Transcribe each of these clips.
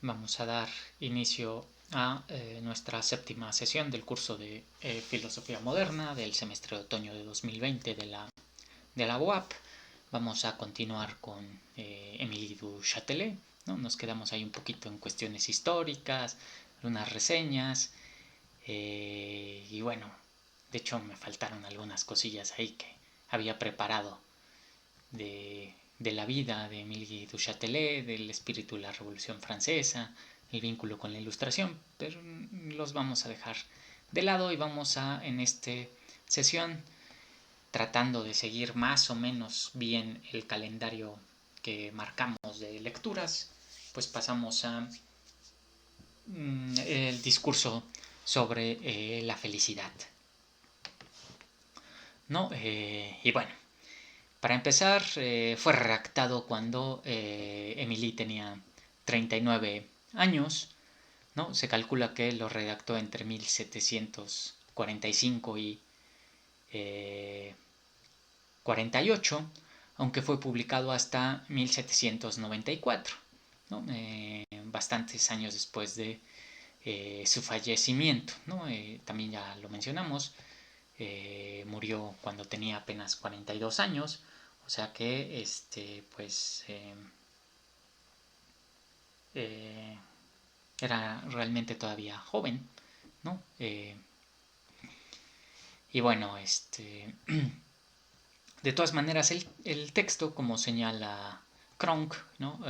Vamos a dar inicio a nuestra séptima sesión del curso de Filosofía Moderna del semestre de otoño de 2020 de la UAP. Vamos a continuar con Émilie du Châtelet, ¿no? Nos quedamos ahí un poquito en cuestiones históricas, unas reseñas, y bueno, de hecho me faltaron algunas cosillas ahí que había preparado de la vida de Émilie du Châtelet, del espíritu de la Revolución Francesa, el vínculo con la Ilustración, pero los vamos a dejar de lado y vamos a, en esta sesión, tratando de seguir más o menos bien el calendario que marcamos de lecturas, pues pasamos a el discurso sobre la felicidad, ¿no? Y bueno, para empezar, fue redactado cuando Emily tenía 39 años, ¿no? Se calcula que lo redactó entre 1745 y 48, aunque fue publicado hasta 1794, ¿no? Bastantes años después de su fallecimiento, ¿no? También ya lo mencionamos, murió cuando tenía apenas 42 años, o sea que pues eh, era realmente todavía joven, ¿no? Y bueno, de todas maneras el texto, como señala Cronk, ¿no?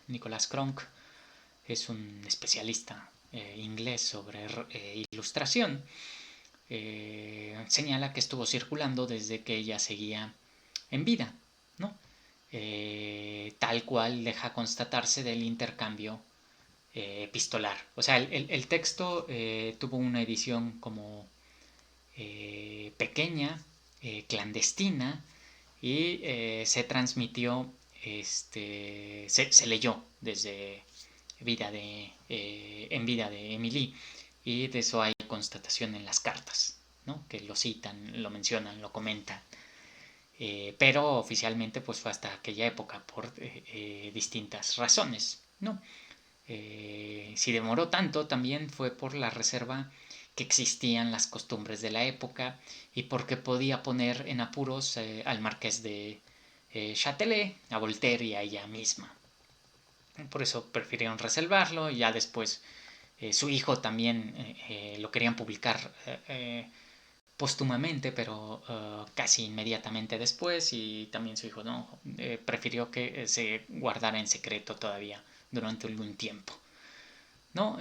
Nicolás Cronk es un especialista inglés sobre ilustración. Señala que estuvo circulando desde que ella seguía en vida, ¿no? Tal cual deja constatarse del intercambio epistolar. O sea, el texto tuvo una edición como pequeña, clandestina, y se transmitió, se leyó desde en vida de Emily, y de eso hay constatación en las cartas, ¿no? Que lo citan, lo mencionan, lo comentan. Pero oficialmente pues fue hasta aquella época por distintas razones, ¿no? Si demoró tanto también fue por la reserva que existían las costumbres de la época y porque podía poner en apuros al marqués de Châtelet, a Voltaire y a ella misma. Por eso prefirieron reservarlo y ya después su hijo también lo querían publicar póstumamente, pero casi inmediatamente después, y también su hijo no prefirió que se guardara en secreto todavía durante algún tiempo, ¿no?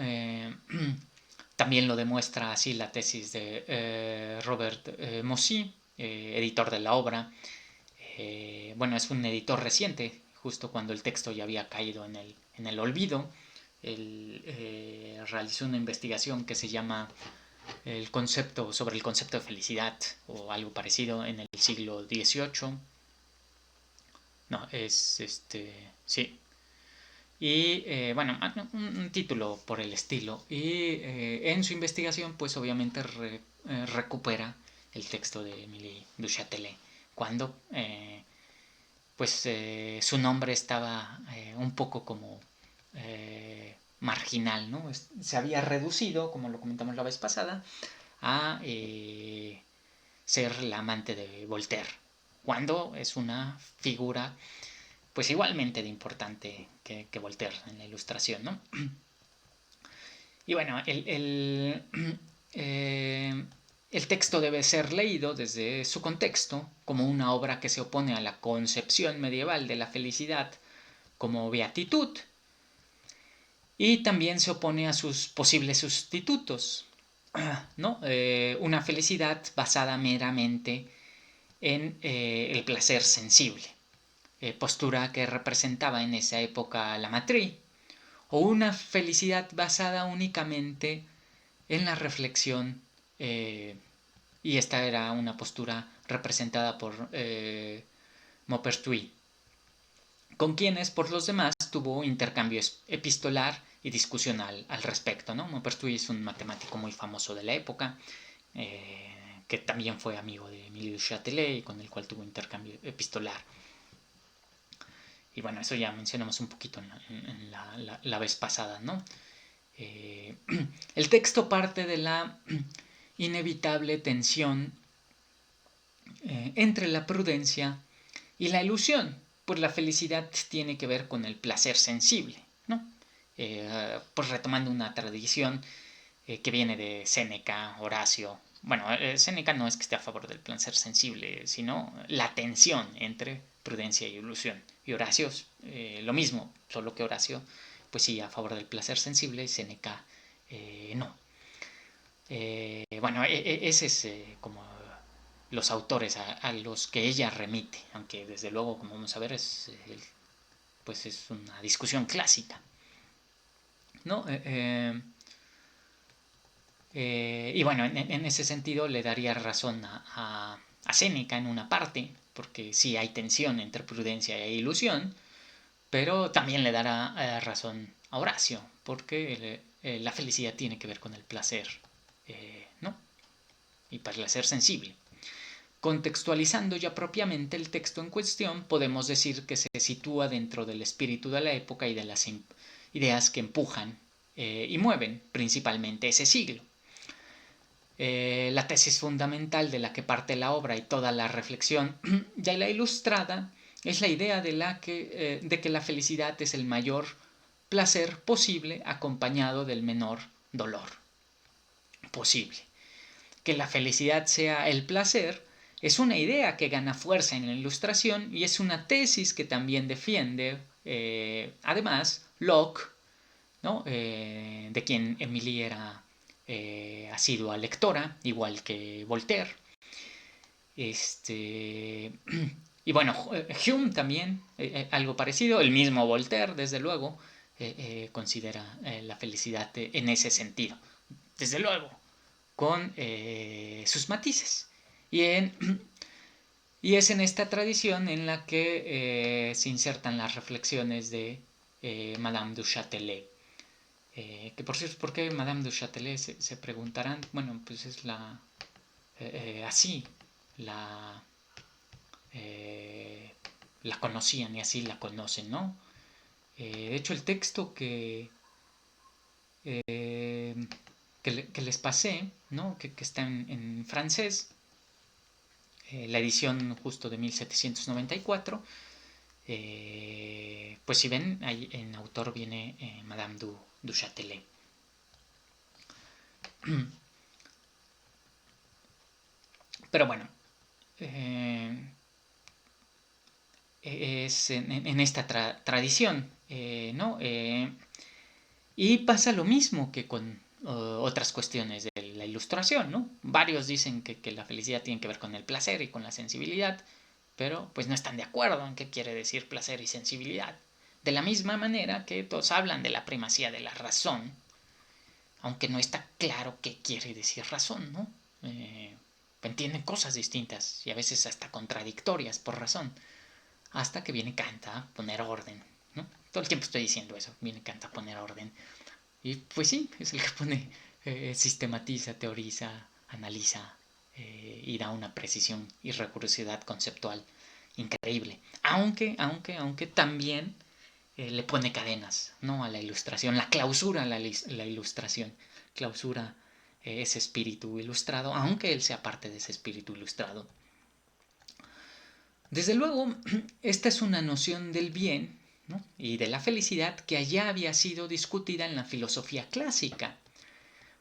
También lo demuestra así la tesis de Robert Mossy, editor de la obra. Bueno, es un editor reciente, justo cuando el texto ya había caído en el olvido. Él realizó una investigación que se llama sobre el concepto de felicidad o algo parecido en el siglo XVIII. No, es sí. Y bueno, un título por el estilo. Y en su investigación, pues obviamente recupera el texto de Émilie du Châtelet, cuando pues su nombre estaba un poco como marginal, ¿no? Se había reducido, como lo comentamos la vez pasada, a ser la amante de Voltaire, cuando es una figura pues igualmente de importante que Voltaire en la Ilustración, ¿no? Y bueno, el texto debe ser leído desde su contexto como una obra que se opone a la concepción medieval de la felicidad como beatitud, y también se opone a sus posibles sustitutos, ¿no? Una felicidad basada meramente en el placer sensible, postura que representaba en esa época la matriz, o una felicidad basada únicamente en la reflexión, y esta era una postura representada por Maupertuis, con quienes por los demás tuvo intercambio epistolar y discusión al respecto, ¿no? Maupertuis es un matemático muy famoso de la época, que también fue amigo de Émile du Châtelet y con el cual tuvo intercambio epistolar. Y bueno, eso ya mencionamos un poquito en la vez pasada, ¿no? El texto parte de la inevitable tensión entre la prudencia y la ilusión, pues la felicidad tiene que ver con el placer sensible, ¿no? Pues retomando una tradición que viene de Séneca, Horacio. Bueno, Séneca no es que esté a favor del placer sensible, sino la tensión entre prudencia y ilusión. Y Horacio, lo mismo, solo que Horacio, pues sí, a favor del placer sensible, y Séneca no. Bueno, ese es como los autores a los que ella remite, aunque desde luego, como vamos a ver, pues es una discusión clásica, ¿no? Y bueno, en ese sentido le daría razón a Séneca en una parte, porque sí hay tensión entre prudencia e ilusión, pero también le dará razón a Horacio, porque la felicidad tiene que ver con el placer, ¿no? Y placer sensible. Contextualizando ya propiamente el texto en cuestión, podemos decir que se sitúa dentro del espíritu de la época y de las ideas que empujan y mueven principalmente ese siglo. La tesis fundamental de la que parte la obra y toda la reflexión, ya la ilustrada, es la idea de que la felicidad es el mayor placer posible acompañado del menor dolor posible. Que la felicidad sea el placer es una idea que gana fuerza en la ilustración y es una tesis que también defiende, además, Locke, ¿no? De quien Emily era asidua lectora, igual que Voltaire. Y bueno, Hume también, algo parecido, el mismo Voltaire, desde luego, considera la felicidad en ese sentido. Desde luego, con sus matices. Y, y, es en esta tradición en la que se insertan las reflexiones de Madame du Châtelet. Que por cierto, ¿por qué Madame du Châtelet? Se preguntarán. Bueno, pues es la... así la... la conocían y así la conocen, ¿no? De hecho, el texto que les pasé, ¿no? Que está en francés, la edición justo de 1794, pues si ven, ahí en autor viene Madame du Châtelet. Pero bueno, es en esta tradición, ¿no? Y pasa lo mismo que con otras cuestiones de la ilustración, ¿no? Varios dicen que la felicidad tiene que ver con el placer y con la sensibilidad, pero pues no están de acuerdo en qué quiere decir placer y sensibilidad. De la misma manera que todos hablan de la primacía de la razón, aunque no está claro qué quiere decir razón, ¿no? Entienden cosas distintas y a veces hasta contradictorias por razón, hasta que viene Kant a poner orden, ¿no? Todo el tiempo estoy diciendo eso, viene Kant a poner orden. Y pues sí, es el que pone, sistematiza, teoriza, analiza y da una precisión y recursividad conceptual increíble. Aunque también le pone cadenas, ¿no? A la ilustración, la clausura a la ilustración, clausura ese espíritu ilustrado, aunque él sea parte de ese espíritu ilustrado. Desde luego, esta es una noción del bien, ¿no? Y de la felicidad que allá había sido discutida en la filosofía clásica.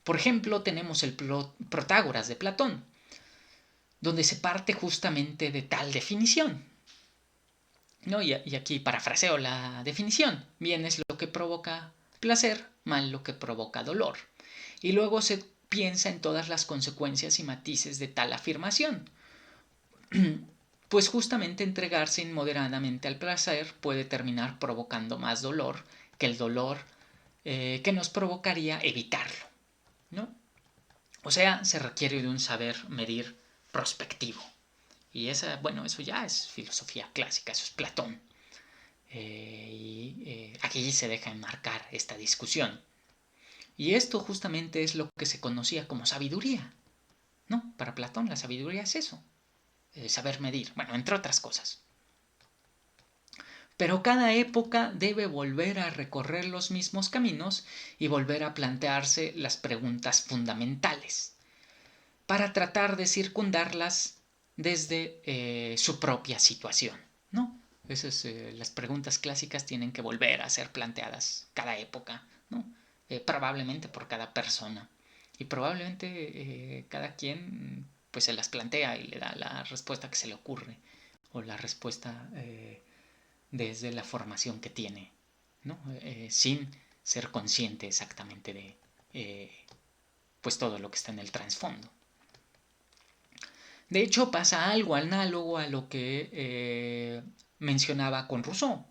Por ejemplo, tenemos el Protágoras de Platón, donde se parte justamente de tal definición, ¿no? Y aquí parafraseo la definición. Bien es lo que provoca placer, mal lo que provoca dolor. Y luego se piensa en todas las consecuencias y matices de tal afirmación. Pues justamente entregarse inmoderadamente al placer puede terminar provocando más dolor que el dolor que nos provocaría evitarlo, ¿no? O sea, se requiere de un saber medir prospectivo. Y bueno, eso ya es filosofía clásica, eso es Platón. Aquí se deja enmarcar esta discusión. Y esto justamente es lo que se conocía como sabiduría, ¿no? Para Platón la sabiduría es eso, saber medir, bueno, entre otras cosas. Pero cada época debe volver a recorrer los mismos caminos y volver a plantearse las preguntas fundamentales para tratar de circundarlas desde su propia situación, ¿no? Las preguntas clásicas tienen que volver a ser planteadas cada época, ¿no? Probablemente por cada persona. Y probablemente cada quien pues se las plantea y le da la respuesta que se le ocurre o la respuesta desde la formación que tiene, ¿no? Sin ser consciente exactamente de pues todo lo que está en el trasfondo. De hecho, pasa algo análogo a lo que mencionaba con Rousseau,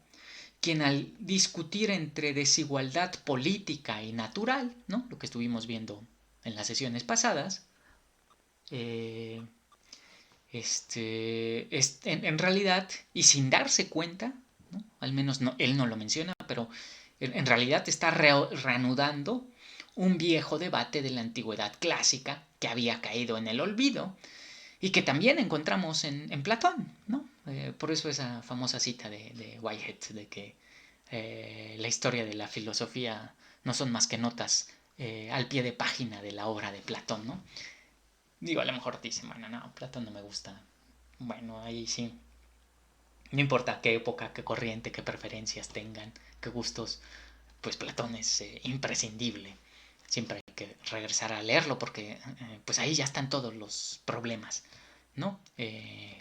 quien al discutir entre desigualdad política y natural, ¿no? Lo que estuvimos viendo en las sesiones pasadas, en realidad, y sin darse cuenta, ¿no? Al menos no, él no lo menciona, pero en realidad está reanudando un viejo debate de la antigüedad clásica que había caído en el olvido y que también encontramos en Platón, ¿no? Por eso esa famosa cita de Whitehead de que la historia de la filosofía no son más que notas al pie de página de la obra de Platón, ¿no? Digo, a lo mejor dicen, bueno, no, Platón no me gusta. Bueno, ahí sí. No importa qué época, qué corriente, qué preferencias tengan, qué gustos, pues Platón es imprescindible. Siempre hay que regresar a leerlo porque pues ahí ya están todos los problemas, ¿no?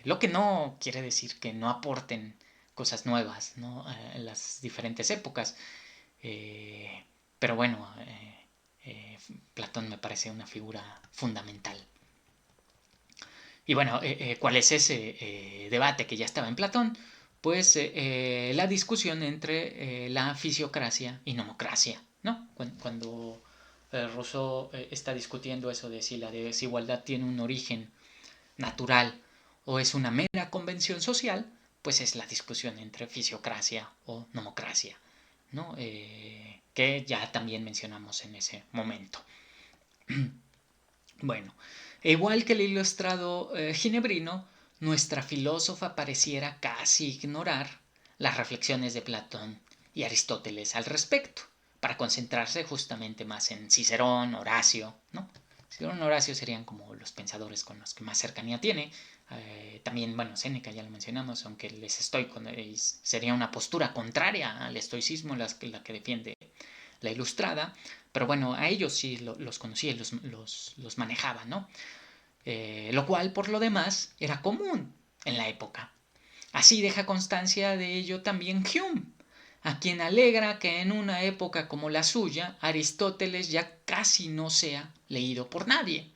Lo que no quiere decir que no aporten cosas nuevas, ¿no? En las diferentes épocas. Eh, pero bueno, Platón me parece una figura fundamental. Y bueno, ¿cuál es ese debate que ya estaba en Platón? Pues la discusión entre la fisiocracia y nomocracia, ¿no? Cuando Rousseau está discutiendo eso de si la desigualdad tiene un origen natural o es una mera convención social, pues es la discusión entre fisiocracia o nomocracia, ¿no? Que ya también mencionamos en ese momento. Bueno, igual que el ilustrado ginebrino, nuestra filósofa pareciera casi ignorar las reflexiones de Platón y Aristóteles al respecto, para concentrarse justamente más en Cicerón, Horacio, ¿no? Cicerón y Horacio serían como los pensadores con los que más cercanía tiene. También, bueno, Séneca ya lo mencionamos, aunque el estoico sería una postura contraria al estoicismo, la que defiende la ilustrada, pero bueno, a ellos sí los conocía y los manejaba, ¿no? Lo cual, por lo demás, era común en la época. Así deja constancia de ello también Hume, a quien alegra que en una época como la suya, Aristóteles ya casi no sea leído por nadie,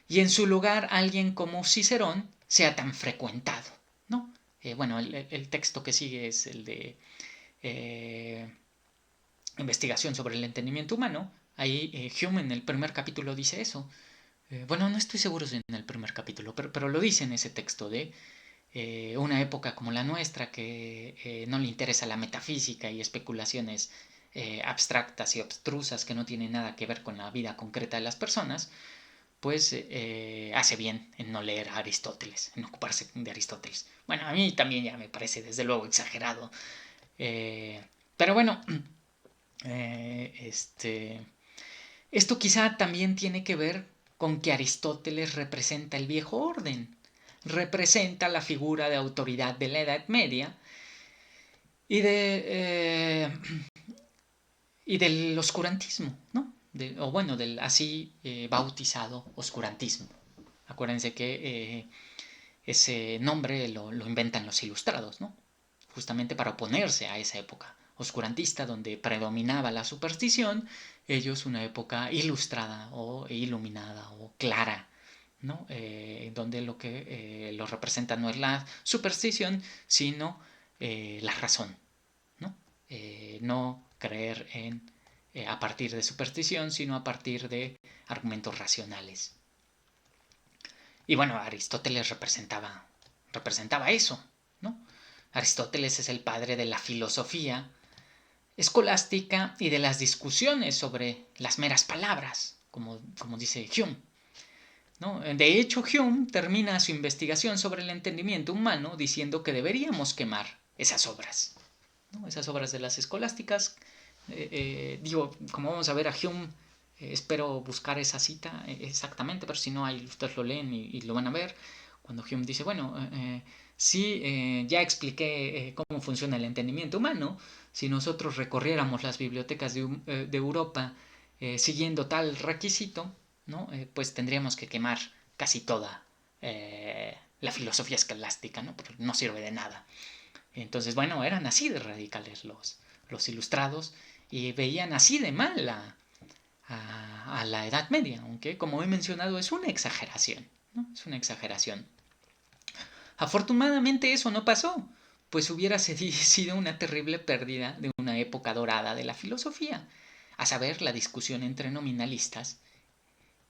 y en su lugar alguien como Cicerón sea tan frecuentado, ¿no? Bueno, el texto que sigue es el de investigación sobre el entendimiento humano. Ahí Hume en el primer capítulo dice eso. Bueno, no estoy seguro si en el primer capítulo, pero lo dice en ese texto de una época como la nuestra que no le interesa la metafísica y especulaciones abstractas y abstrusas que no tienen nada que ver con la vida concreta de las personas, pues hace bien en no leer a Aristóteles, en ocuparse de Aristóteles. Bueno, a mí también ya me parece desde luego exagerado. Pero bueno, esto quizá también tiene que ver con que Aristóteles representa el viejo orden, representa la figura de autoridad de la Edad Media y y del oscurantismo, ¿no? O bueno, del así bautizado oscurantismo. Acuérdense que ese nombre lo inventan los ilustrados, ¿no? Justamente para oponerse a esa época oscurantista donde predominaba la superstición, ellos una época ilustrada o iluminada o clara, ¿no? Donde lo que los representa no es la superstición, sino la razón, ¿no? No creer a partir de superstición, sino a partir de argumentos racionales. Y bueno, Aristóteles representaba eso, ¿no? Aristóteles es el padre de la filosofía escolástica y de las discusiones sobre las meras palabras, como dice Hume, ¿no? De hecho, Hume termina su investigación sobre el entendimiento humano diciendo que deberíamos quemar esas obras, ¿no? Esas obras de las escolásticas. Como vamos a ver a Hume, espero buscar esa cita exactamente, pero si no, ahí ustedes lo leen y lo van a ver. Cuando Hume dice, bueno, sí, ya expliqué cómo funciona el entendimiento humano. Si nosotros recorriéramos las bibliotecas de Europa siguiendo tal requisito, ¿no? Pues tendríamos que quemar casi toda la filosofía escolástica, ¿no? Porque no sirve de nada. Entonces, bueno, eran así de radicales los ilustrados y veían así de mal a la Edad Media, aunque como he mencionado es una exageración, ¿no? Es una exageración. Afortunadamente eso no pasó, pues hubiera sido una terrible pérdida de una época dorada de la filosofía, a saber, la discusión entre nominalistas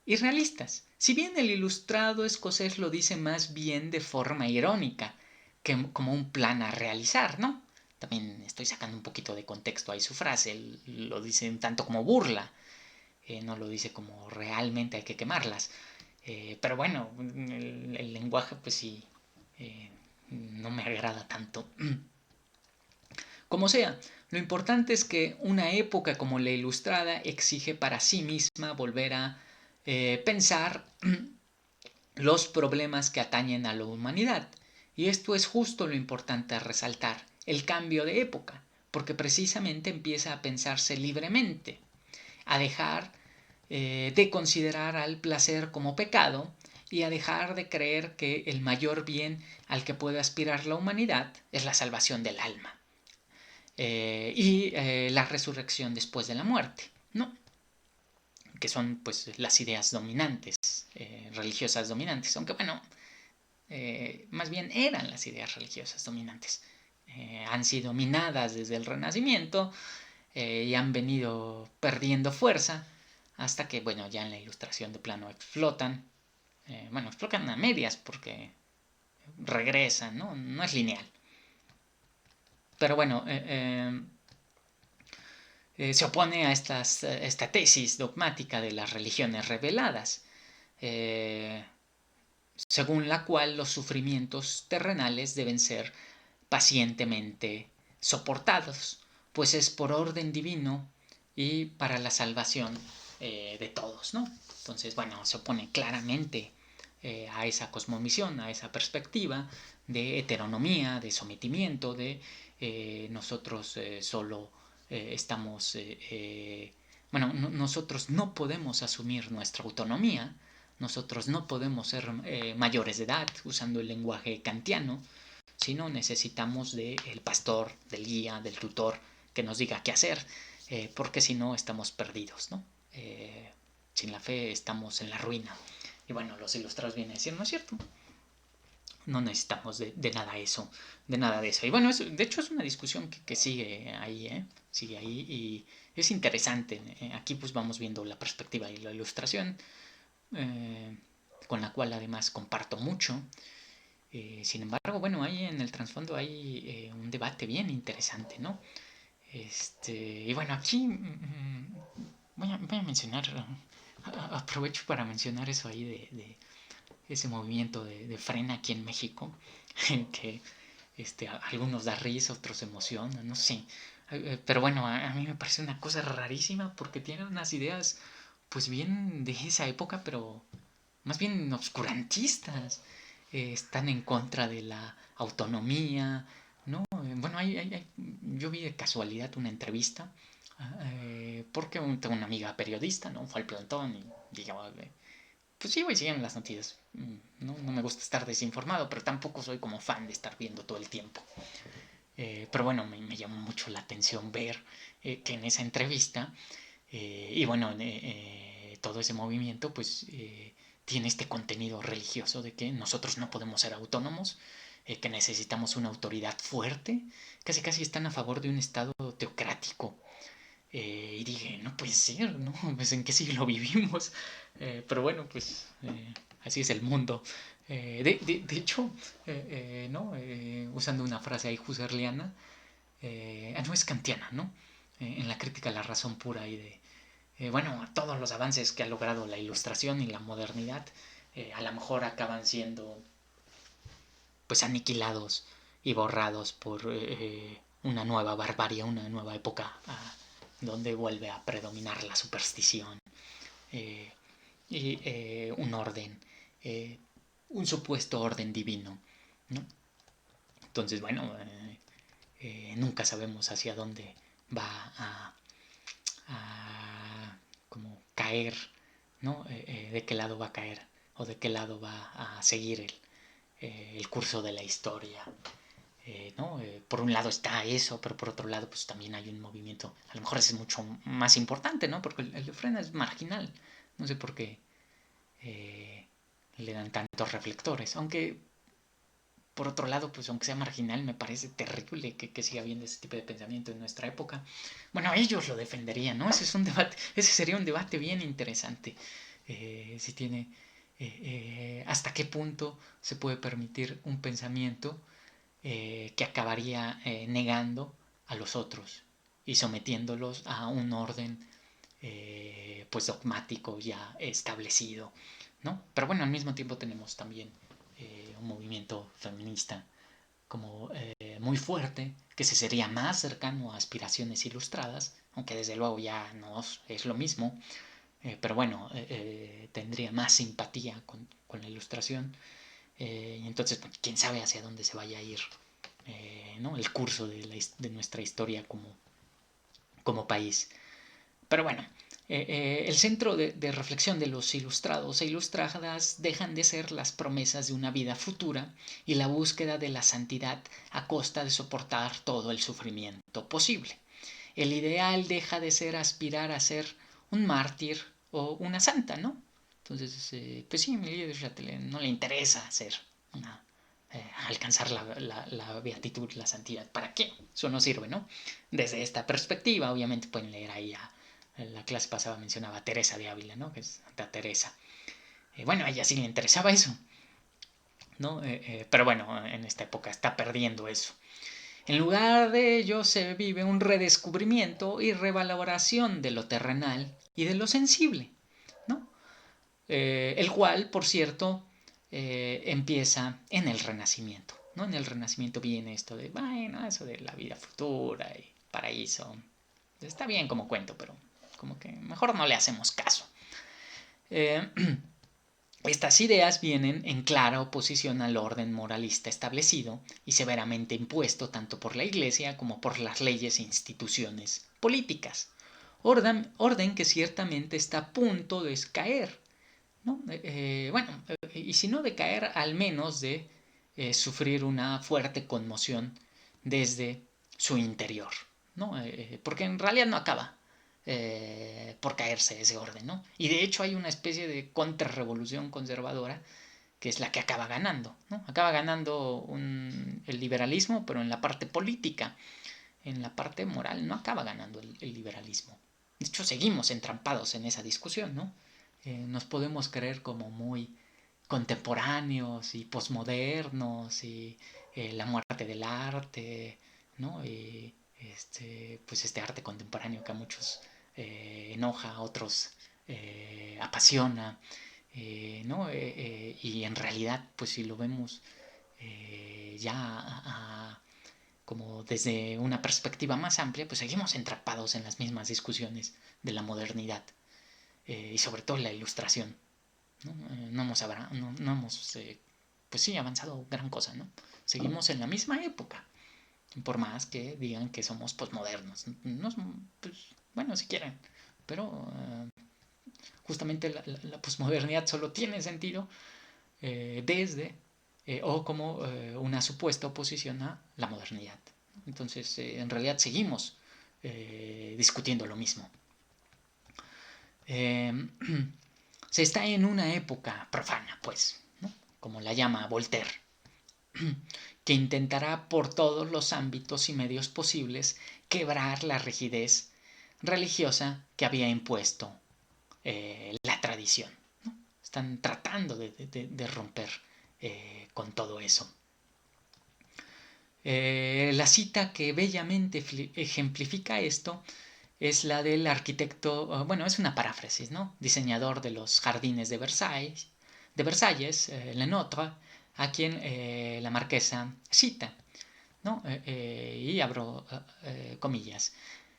y realistas. Si bien el ilustrado escocés lo dice más bien de forma irónica, que como un plan a realizar, ¿no? También estoy sacando un poquito de contexto ahí su frase, él lo dice un tanto como burla, no lo dice como realmente hay que quemarlas. Pero bueno, el lenguaje pues sí, no me agrada tanto. Como sea, lo importante es que una época como la Ilustrada exige para sí misma volver a pensar los problemas que atañen a la humanidad. Y esto es justo lo importante a resaltar, el cambio de época, porque precisamente empieza a pensarse libremente, a dejar de considerar al placer como pecado y a dejar de creer que el mayor bien al que puede aspirar la humanidad es la salvación del alma la resurrección después de la muerte, ¿no? Que son pues las ideas dominantes, religiosas dominantes, aunque bueno, más bien eran las ideas religiosas dominantes. Han sido minadas desde el Renacimiento y han venido perdiendo fuerza hasta que, bueno, ya en la Ilustración de plano explotan. Explotan a medias porque regresan, ¿no? No es lineal. Pero bueno, se opone a esta tesis dogmática de las religiones reveladas, eh, según la cual los sufrimientos terrenales deben ser pacientemente soportados, pues es por orden divino y para la salvación de todos, ¿no? Entonces, bueno, se opone claramente a esa cosmovisión, a esa perspectiva de heteronomía, de sometimiento, de nosotros solo estamos, nosotros no podemos asumir nuestra autonomía, nosotros no podemos ser mayores de edad usando el lenguaje kantiano, sino necesitamos del pastor, del guía, del tutor que nos diga qué hacer, porque si no estamos perdidos, ¿no? Sin la fe estamos en la ruina. Y bueno, los ilustrados vienen a decir, ¿no es cierto? No necesitamos de nada eso, de nada de eso. Y bueno, de hecho es una discusión que sigue ahí, sigue ahí y es interesante. Aquí pues vamos viendo la perspectiva y la ilustración, con la cual además comparto mucho. Sin embargo, bueno, ahí en el trasfondo hay un debate bien interesante, ¿no? Y bueno, aquí voy a mencionar, aprovecho para mencionar eso ahí de ese movimiento de frena aquí en México, que a algunos da risa, otros se emocionan, no sé. Pero bueno, a mí me parece una cosa rarísima porque tiene unas ideas pues bien de esa época, pero más bien obscurantistas. Están en contra de la autonomía, ¿no? Bueno, yo vi de casualidad una entrevista porque tengo una amiga periodista, ¿no? Fue al plantón y dije, pues sí, voy siguiendo las noticias. No me gusta estar desinformado, pero tampoco soy como fan de estar viendo todo el tiempo. Pero bueno, me llamó mucho la atención ver que en esa entrevista, y bueno, todo ese movimiento, pues tiene este contenido religioso de que nosotros no podemos ser autónomos, que necesitamos una autoridad fuerte, casi casi están a favor de un Estado teocrático. Y dije, no puede ser, ¿no? Pues en qué siglo vivimos. Pero bueno, pues así es el mundo. De hecho, ¿no? Usando una frase ahí husserliana, no es kantiana, ¿no? En la crítica a la razón pura y de, todos los avances que ha logrado la ilustración y la modernidad, a lo mejor acaban siendo pues aniquilados y borrados por una nueva barbarie, una nueva época donde vuelve a predominar la superstición eh, y un orden, eh, un supuesto orden divino, ¿no? Entonces, bueno, nunca sabemos hacia dónde va a como caer, ¿no? De qué lado va a caer o de qué lado va a seguir el curso de la historia. ¿No? Por un lado está eso, pero por otro lado pues también hay un movimiento, a lo mejor ese es mucho más importante, ¿no? Porque el de Frena es marginal, no sé por qué le dan tantos reflectores, aunque por otro lado, pues aunque sea marginal, me parece terrible que siga habiendo ese tipo de pensamiento en nuestra época. Bueno, ellos lo defenderían, ¿no? Ese es un debate, ese sería un debate bien interesante. Si tiene hasta qué punto se puede permitir un pensamiento que acabaría negando a los otros y sometiéndolos a un orden pues dogmático ya establecido, ¿no? Pero bueno, al mismo tiempo tenemos también un movimiento feminista como muy fuerte, que se sería más cercano a aspiraciones ilustradas, aunque desde luego ya no es lo mismo, pero bueno, tendría más simpatía con la ilustración, y entonces pues, quién sabe hacia dónde se vaya a ir ¿no? El curso de nuestra historia como país. Pero bueno, el centro de reflexión de los ilustrados e ilustradas dejan de ser las promesas de una vida futura y la búsqueda de la santidad a costa de soportar todo el sufrimiento posible. El ideal deja de ser aspirar a ser un mártir o una santa, ¿no? Entonces, pues sí, Emilio de Châtelet no le interesa ser una alcanzar la beatitud, la santidad. ¿Para qué? Eso no sirve, ¿no? Desde esta perspectiva, obviamente pueden leer ahí la clase pasada mencionaba a Teresa de Ávila, ¿no? Que es Santa Teresa. Bueno, a ella sí le interesaba eso, ¿no? Pero bueno, en esta época está perdiendo eso. En lugar de ello se vive un redescubrimiento y revaloración de lo terrenal y de lo sensible, ¿no? El cual, por cierto, empieza en el Renacimiento, ¿no? En el Renacimiento viene esto de, bueno, eso de la vida futura y paraíso. Está bien como cuento, pero como que mejor no le hacemos caso. Eh, Estas ideas vienen en clara oposición al orden moralista establecido y severamente impuesto tanto por la Iglesia como por las leyes e instituciones políticas. Orden que ciertamente está a punto de caer, ¿no? Bueno, y si no de caer, al menos de sufrir una fuerte conmoción desde su interior, ¿no? Porque en realidad no acaba por caerse ese orden, ¿no? Y de hecho hay una especie de contrarrevolución conservadora que es la que acaba ganando, ¿no? Acaba ganando el liberalismo, pero en la parte política, en la parte moral no acaba ganando el liberalismo. De hecho, seguimos entrampados en esa discusión, ¿no? Nos podemos creer como muy contemporáneos y posmodernos y la muerte del arte, ¿no? Y pues este arte contemporáneo que a muchos enoja, a otros apasiona, ¿no? Y en realidad, pues si lo vemos ya como desde una perspectiva más amplia, pues seguimos entrapados en las mismas discusiones de la modernidad y sobre todo la ilustración. No, no hemos pues sí, avanzado gran cosa, ¿no? Seguimos en la misma época, por más que digan que somos posmodernos. No, pues, bueno, si quieren, pero justamente la posmodernidad solo tiene sentido desde o como una supuesta oposición a la modernidad. Entonces, en realidad seguimos discutiendo lo mismo. Eh, se está en una época profana, pues, ¿no? Como la llama Voltaire, que intentará por todos los ámbitos y medios posibles quebrar la rigidez religiosa que había impuesto la tradición, ¿no? Están tratando de romper con todo eso. La cita que bellamente ejemplifica esto es la del arquitecto, bueno, es una paráfrasis, ¿no? Diseñador de los jardines de Versalles, Lenotre, a quien la marquesa cita. ¿no? Y abro comillas.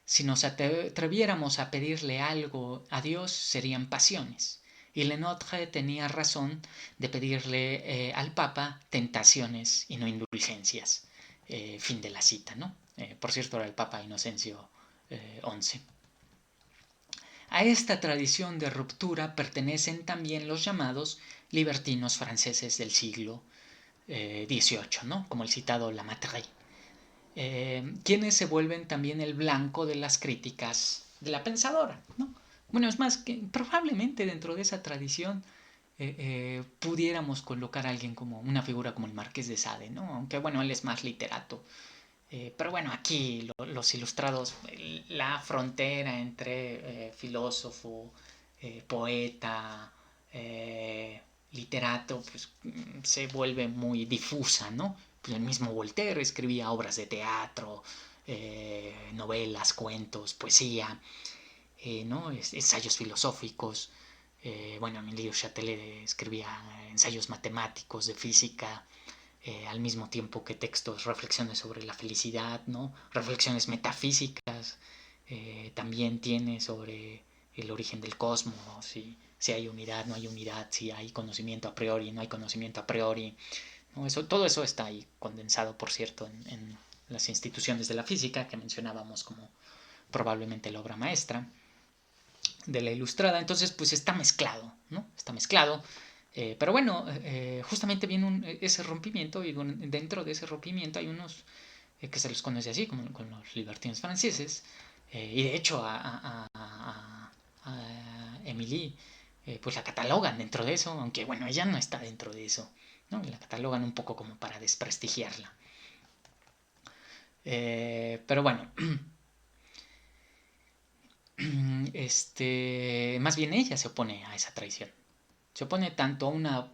Si nos atreviéramos a pedirle algo a Dios, serían pasiones. Y Lenotre tenía razón de pedirle al Papa tentaciones y no indulgencias. Fin de la cita, ¿no? Por cierto, era el Papa Inocencio XI. A esta tradición de ruptura pertenecen también los llamados libertinos franceses del siglo XVIII, ¿no? Como el citado Lamartine, quienes se vuelven también el blanco de las críticas de la pensadora, ¿no? Bueno, es más que probablemente dentro de esa tradición pudiéramos colocar a alguien como una figura como el Marqués de Sade, ¿no? Aunque bueno, él es más literato. Pero bueno, aquí los ilustrados, la frontera entre filósofo, poeta, literato, pues se vuelve muy difusa, ¿no? Pues el mismo Voltaire escribía obras de teatro, novelas, cuentos, poesía, ¿no? Ensayos filosóficos. Bueno, Emilio Chatelet escribía ensayos matemáticos de física, al mismo tiempo que textos, reflexiones sobre la felicidad, ¿no? Reflexiones metafísicas, también tiene sobre el origen del cosmos, si hay unidad, no hay unidad, si hay conocimiento a priori, no hay conocimiento a priori, ¿no? Todo eso está ahí condensado, por cierto, en las instituciones de la física que mencionábamos como probablemente la obra maestra de la ilustrada. Entonces, pues está mezclado, ¿no? Está mezclado. Pero bueno, justamente viene ese rompimiento y dentro de ese rompimiento hay unos que se los conoce así, como con los libertines franceses. Y de hecho a Emily pues la catalogan dentro de eso, aunque bueno, ella no está dentro de eso, ¿no? La catalogan un poco como para desprestigiarla. Pero bueno, más bien ella se opone a esa traición. Se opone tanto a una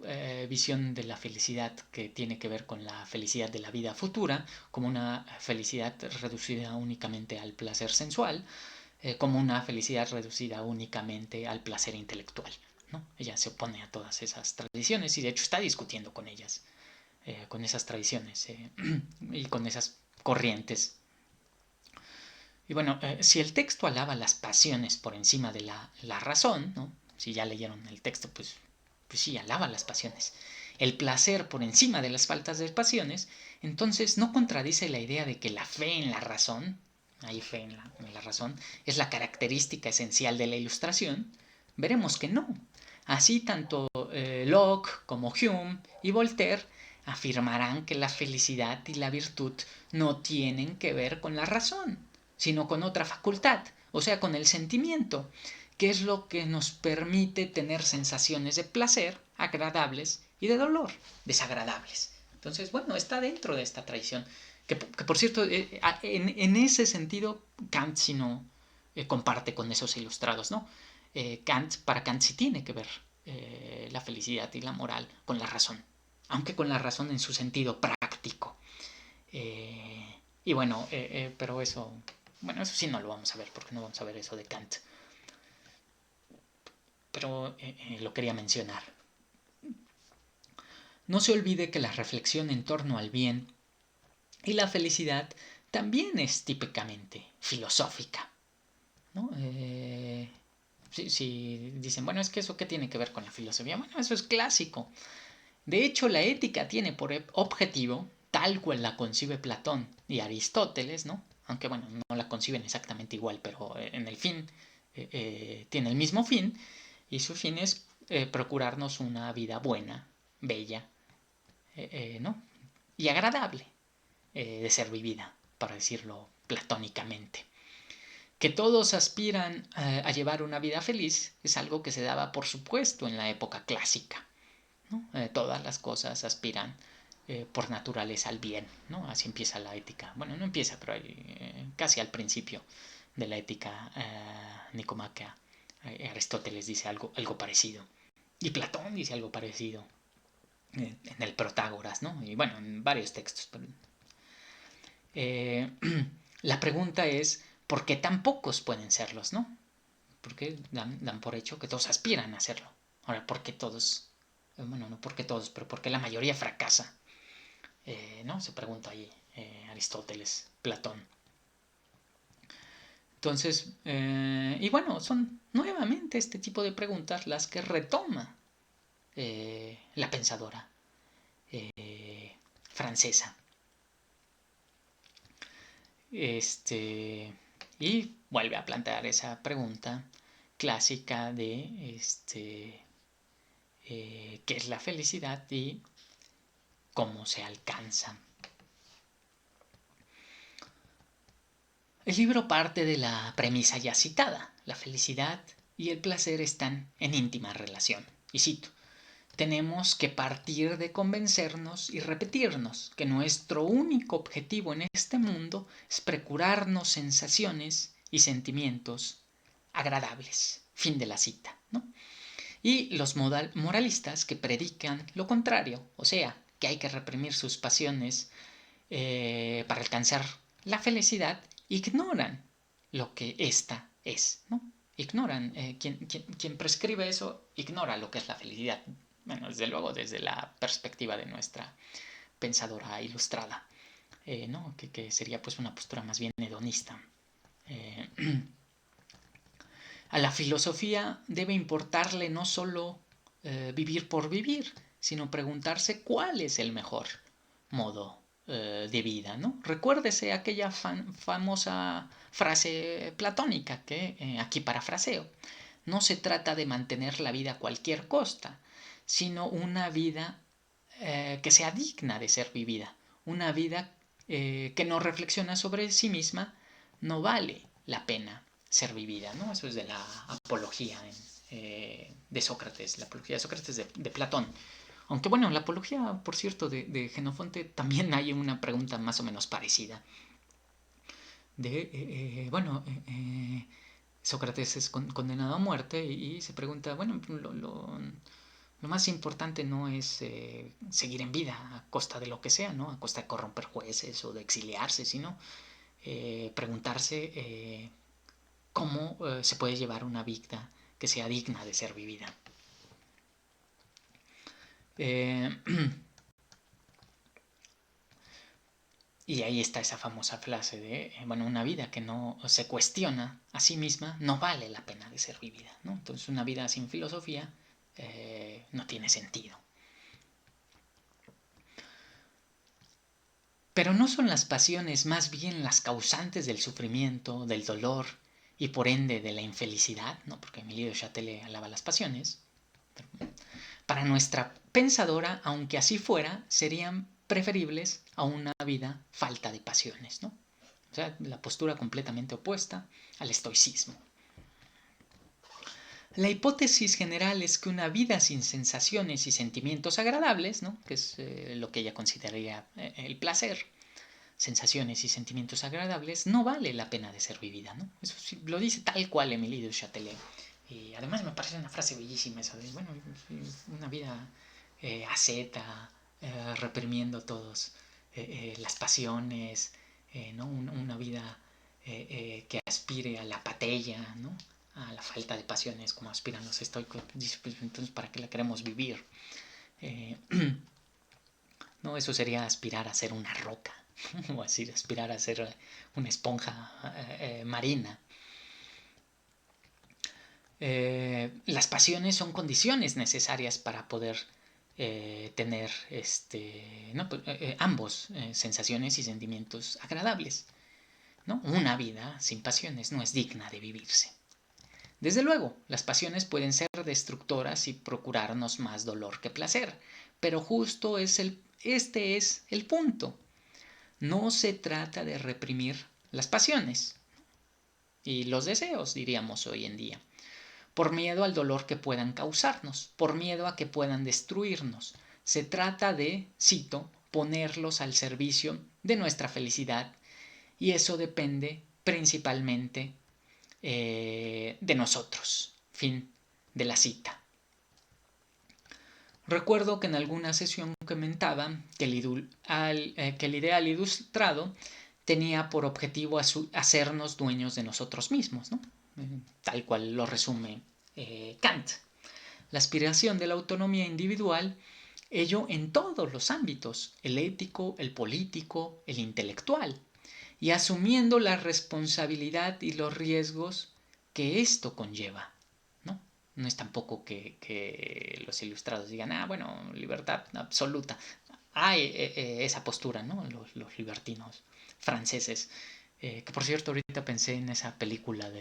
visión de la felicidad que tiene que ver con la felicidad de la vida futura, como una felicidad reducida únicamente al placer sensual, como una felicidad reducida únicamente al placer intelectual, ¿no? Ella se opone a todas esas tradiciones y de hecho está discutiendo con ellas, con esas tradiciones y con esas corrientes. Y bueno, si el texto alaba las pasiones por encima de la razón, ¿no? Si ya leyeron el texto, pues sí, alaba las pasiones. El placer por encima de las faltas de pasiones, entonces no contradice la idea de que la fe en la razón, hay fe en la razón, es la característica esencial de la ilustración. Veremos que no. Así tanto Locke como Hume y Voltaire afirmarán que la felicidad y la virtud no tienen que ver con la razón, sino con otra facultad, o sea, con el sentimiento, que es lo que nos permite tener sensaciones de placer agradables y de dolor desagradables. Entonces, bueno, está dentro de esta tradición. Que por cierto, en ese sentido, Kant sí no comparte con esos ilustrados, ¿no? Para Kant sí tiene que ver la felicidad y la moral con la razón, aunque con la razón en su sentido práctico. Y bueno, pero bueno, eso sí no lo vamos a ver, porque no vamos a ver eso de Kant. Pero lo quería mencionar. No se olvide que la reflexión en torno al bien y la felicidad también es típicamente filosófica, ¿no? Si dicen, bueno, es que eso qué tiene que ver con la filosofía. Bueno, eso es clásico. De hecho, la ética tiene por objetivo, tal cual la concibe Platón y Aristóteles, ¿no? Aunque bueno, no la conciben exactamente igual, pero en el fin tiene el mismo fin, y su fin es procurarnos una vida buena, bella, ¿no? Y agradable de ser vivida, para decirlo platónicamente. Que todos aspiran a llevar una vida feliz es algo que se daba por supuesto en la época clásica, ¿no? Todas las cosas aspiran por naturaleza al bien, ¿no? Así empieza la ética. Bueno, no empieza, pero casi al principio de la ética nicomaquea. Aristóteles dice algo parecido. Y Platón dice algo parecido en el Protágoras, ¿no? Y bueno, en varios textos. Eh, la pregunta es, ¿por qué tan pocos pueden serlos, no? Porque dan por hecho que todos aspiran a hacerlo. Ahora, ¿por qué todos? Bueno, no porque todos, pero porque la mayoría fracasa, ¿no? Se pregunta ahí Aristóteles, Platón. Entonces, y bueno, son nuevamente este tipo de preguntas las que retoma la pensadora francesa. Y vuelve a plantear esa pregunta clásica de qué es la felicidad y cómo se alcanza. El libro parte de la premisa ya citada: la felicidad y el placer están en íntima relación. Y cito: tenemos que partir de convencernos y repetirnos que nuestro único objetivo en este mundo es procurarnos sensaciones y sentimientos agradables. Fin de la cita, ¿no? Y los moralistas que predican lo contrario, o sea, que hay que reprimir sus pasiones para alcanzar la felicidad, ignoran lo que ésta es, ¿no? Ignoran, quien prescribe eso ignora lo que es la felicidad. Bueno, desde luego desde la perspectiva de nuestra pensadora ilustrada, ¿no? Que sería pues una postura más bien hedonista. A la filosofía debe importarle no solo vivir por vivir, sino preguntarse cuál es el mejor modo de vida, ¿no? Recuérdese aquella famosa frase platónica que aquí parafraseo: no se trata de mantener la vida a cualquier costa, sino una vida que sea digna de ser vivida. Una vida que no reflexiona sobre sí misma no vale la pena ser vivida, ¿no? Eso es de la apología de Sócrates, la apología de Sócrates de Platón. Aunque bueno, en la apología, por cierto, de Genofonte también hay una pregunta más o menos parecida. Sócrates es condenado a muerte y se pregunta, bueno, lo más importante no es seguir en vida a costa de lo que sea, ¿no? A costa de corromper jueces o de exiliarse, sino preguntarse cómo se puede llevar una vida que sea digna de ser vivida. Y ahí está esa famosa frase de, una vida que no se cuestiona a sí misma no vale la pena de ser vivida, ¿no? Entonces una vida sin filosofía no tiene sentido. Pero no son las pasiones más bien las causantes del sufrimiento, del dolor y por ende de la infelicidad, ¿no? Porque Emilio de Châtelet alaba las pasiones. Para nuestra pensadora, aunque así fuera, serían preferibles a una vida falta de pasiones, ¿no? O sea, la postura completamente opuesta al estoicismo. La hipótesis general es que una vida sin sensaciones y sentimientos agradables, ¿no? Que es lo que ella consideraría el placer, sensaciones y sentimientos agradables, no vale la pena de ser vivida, ¿no? Eso sí, lo dice tal cual Emilio de Châtelet. Y además me parece una frase bellísima esa de, una vida asceta, reprimiendo todos las pasiones, ¿no? Una vida que aspire a la apatía, ¿no? A la falta de pasiones como aspiran los estoicos. Dice, pues entonces, ¿para qué la queremos vivir? No, eso sería aspirar a ser una roca, o así, aspirar a ser una esponja marina. Las pasiones son condiciones necesarias para poder tener ambos sensaciones y sentimientos agradables, ¿no? Una vida sin pasiones no es digna de vivirse. Desde luego, las pasiones pueden ser destructoras y procurarnos más dolor que placer, pero justo este es el punto. No se trata de reprimir las pasiones y los deseos, diríamos hoy en día, por miedo al dolor que puedan causarnos, por miedo a que puedan destruirnos. Se trata de, cito, ponerlos al servicio de nuestra felicidad, y eso depende principalmente de nosotros. Fin de la cita. Recuerdo que en alguna sesión comentaba que el ideal ilustrado tenía por objetivo hacernos dueños de nosotros mismos, ¿no? Tal cual lo resume Kant. La aspiración de la autonomía individual Ello en todos los ámbitos, el ético, el político, el intelectual, y asumiendo la responsabilidad y los riesgos que esto conlleva, ¿no? No es tampoco que los ilustrados digan, bueno, libertad absoluta. Hay esa postura, ¿no? Los libertinos franceses. Que por cierto, ahorita pensé en esa película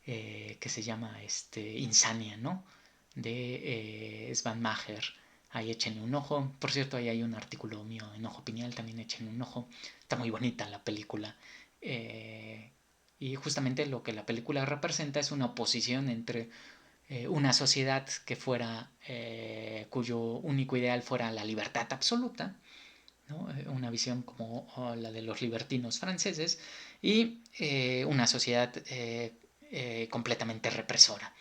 que se llama Insania, ¿no? De Svan Maher. Ahí échenle un ojo. Por cierto, ahí hay un artículo mío en Ojo Pineal, también échenle un ojo. Está muy bonita la película. Y justamente lo que la película representa es una oposición entre una sociedad que fuera, cuyo único ideal fuera la libertad absoluta, ¿no? Una visión como la de los libertinos franceses, y una sociedad completamente represora,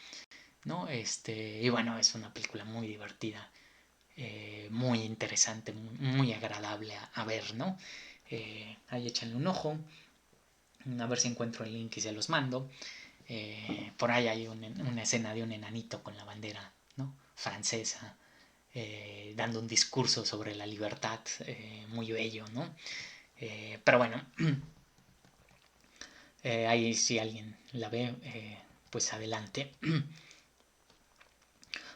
¿no? Y bueno, es una película muy divertida, muy interesante, muy agradable a ver, ¿no? Ahí échenle un ojo, a ver si encuentro el link y se los mando. Por ahí hay una escena de un enanito con la bandera, ¿no? Francesa, dando un discurso sobre la libertad, muy bello, ¿no? Pero bueno, ahí si alguien la ve, pues adelante.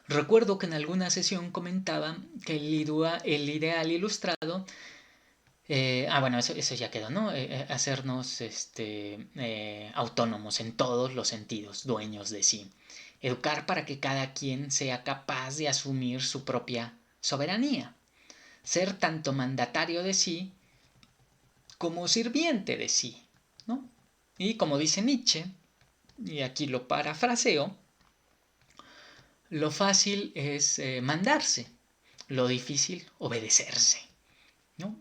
Recuerdo que en alguna sesión comentaba que el ideal ilustrado, bueno, eso ya quedó, ¿no? Hacernos autónomos en todos los sentidos, dueños de sí. Educar para que cada quien sea capaz de asumir su propia soberanía. Ser tanto mandatario de sí como sirviente de sí, ¿no? Y como dice Nietzsche, y aquí lo parafraseo, lo fácil es mandarse, lo difícil obedecerse, ¿no?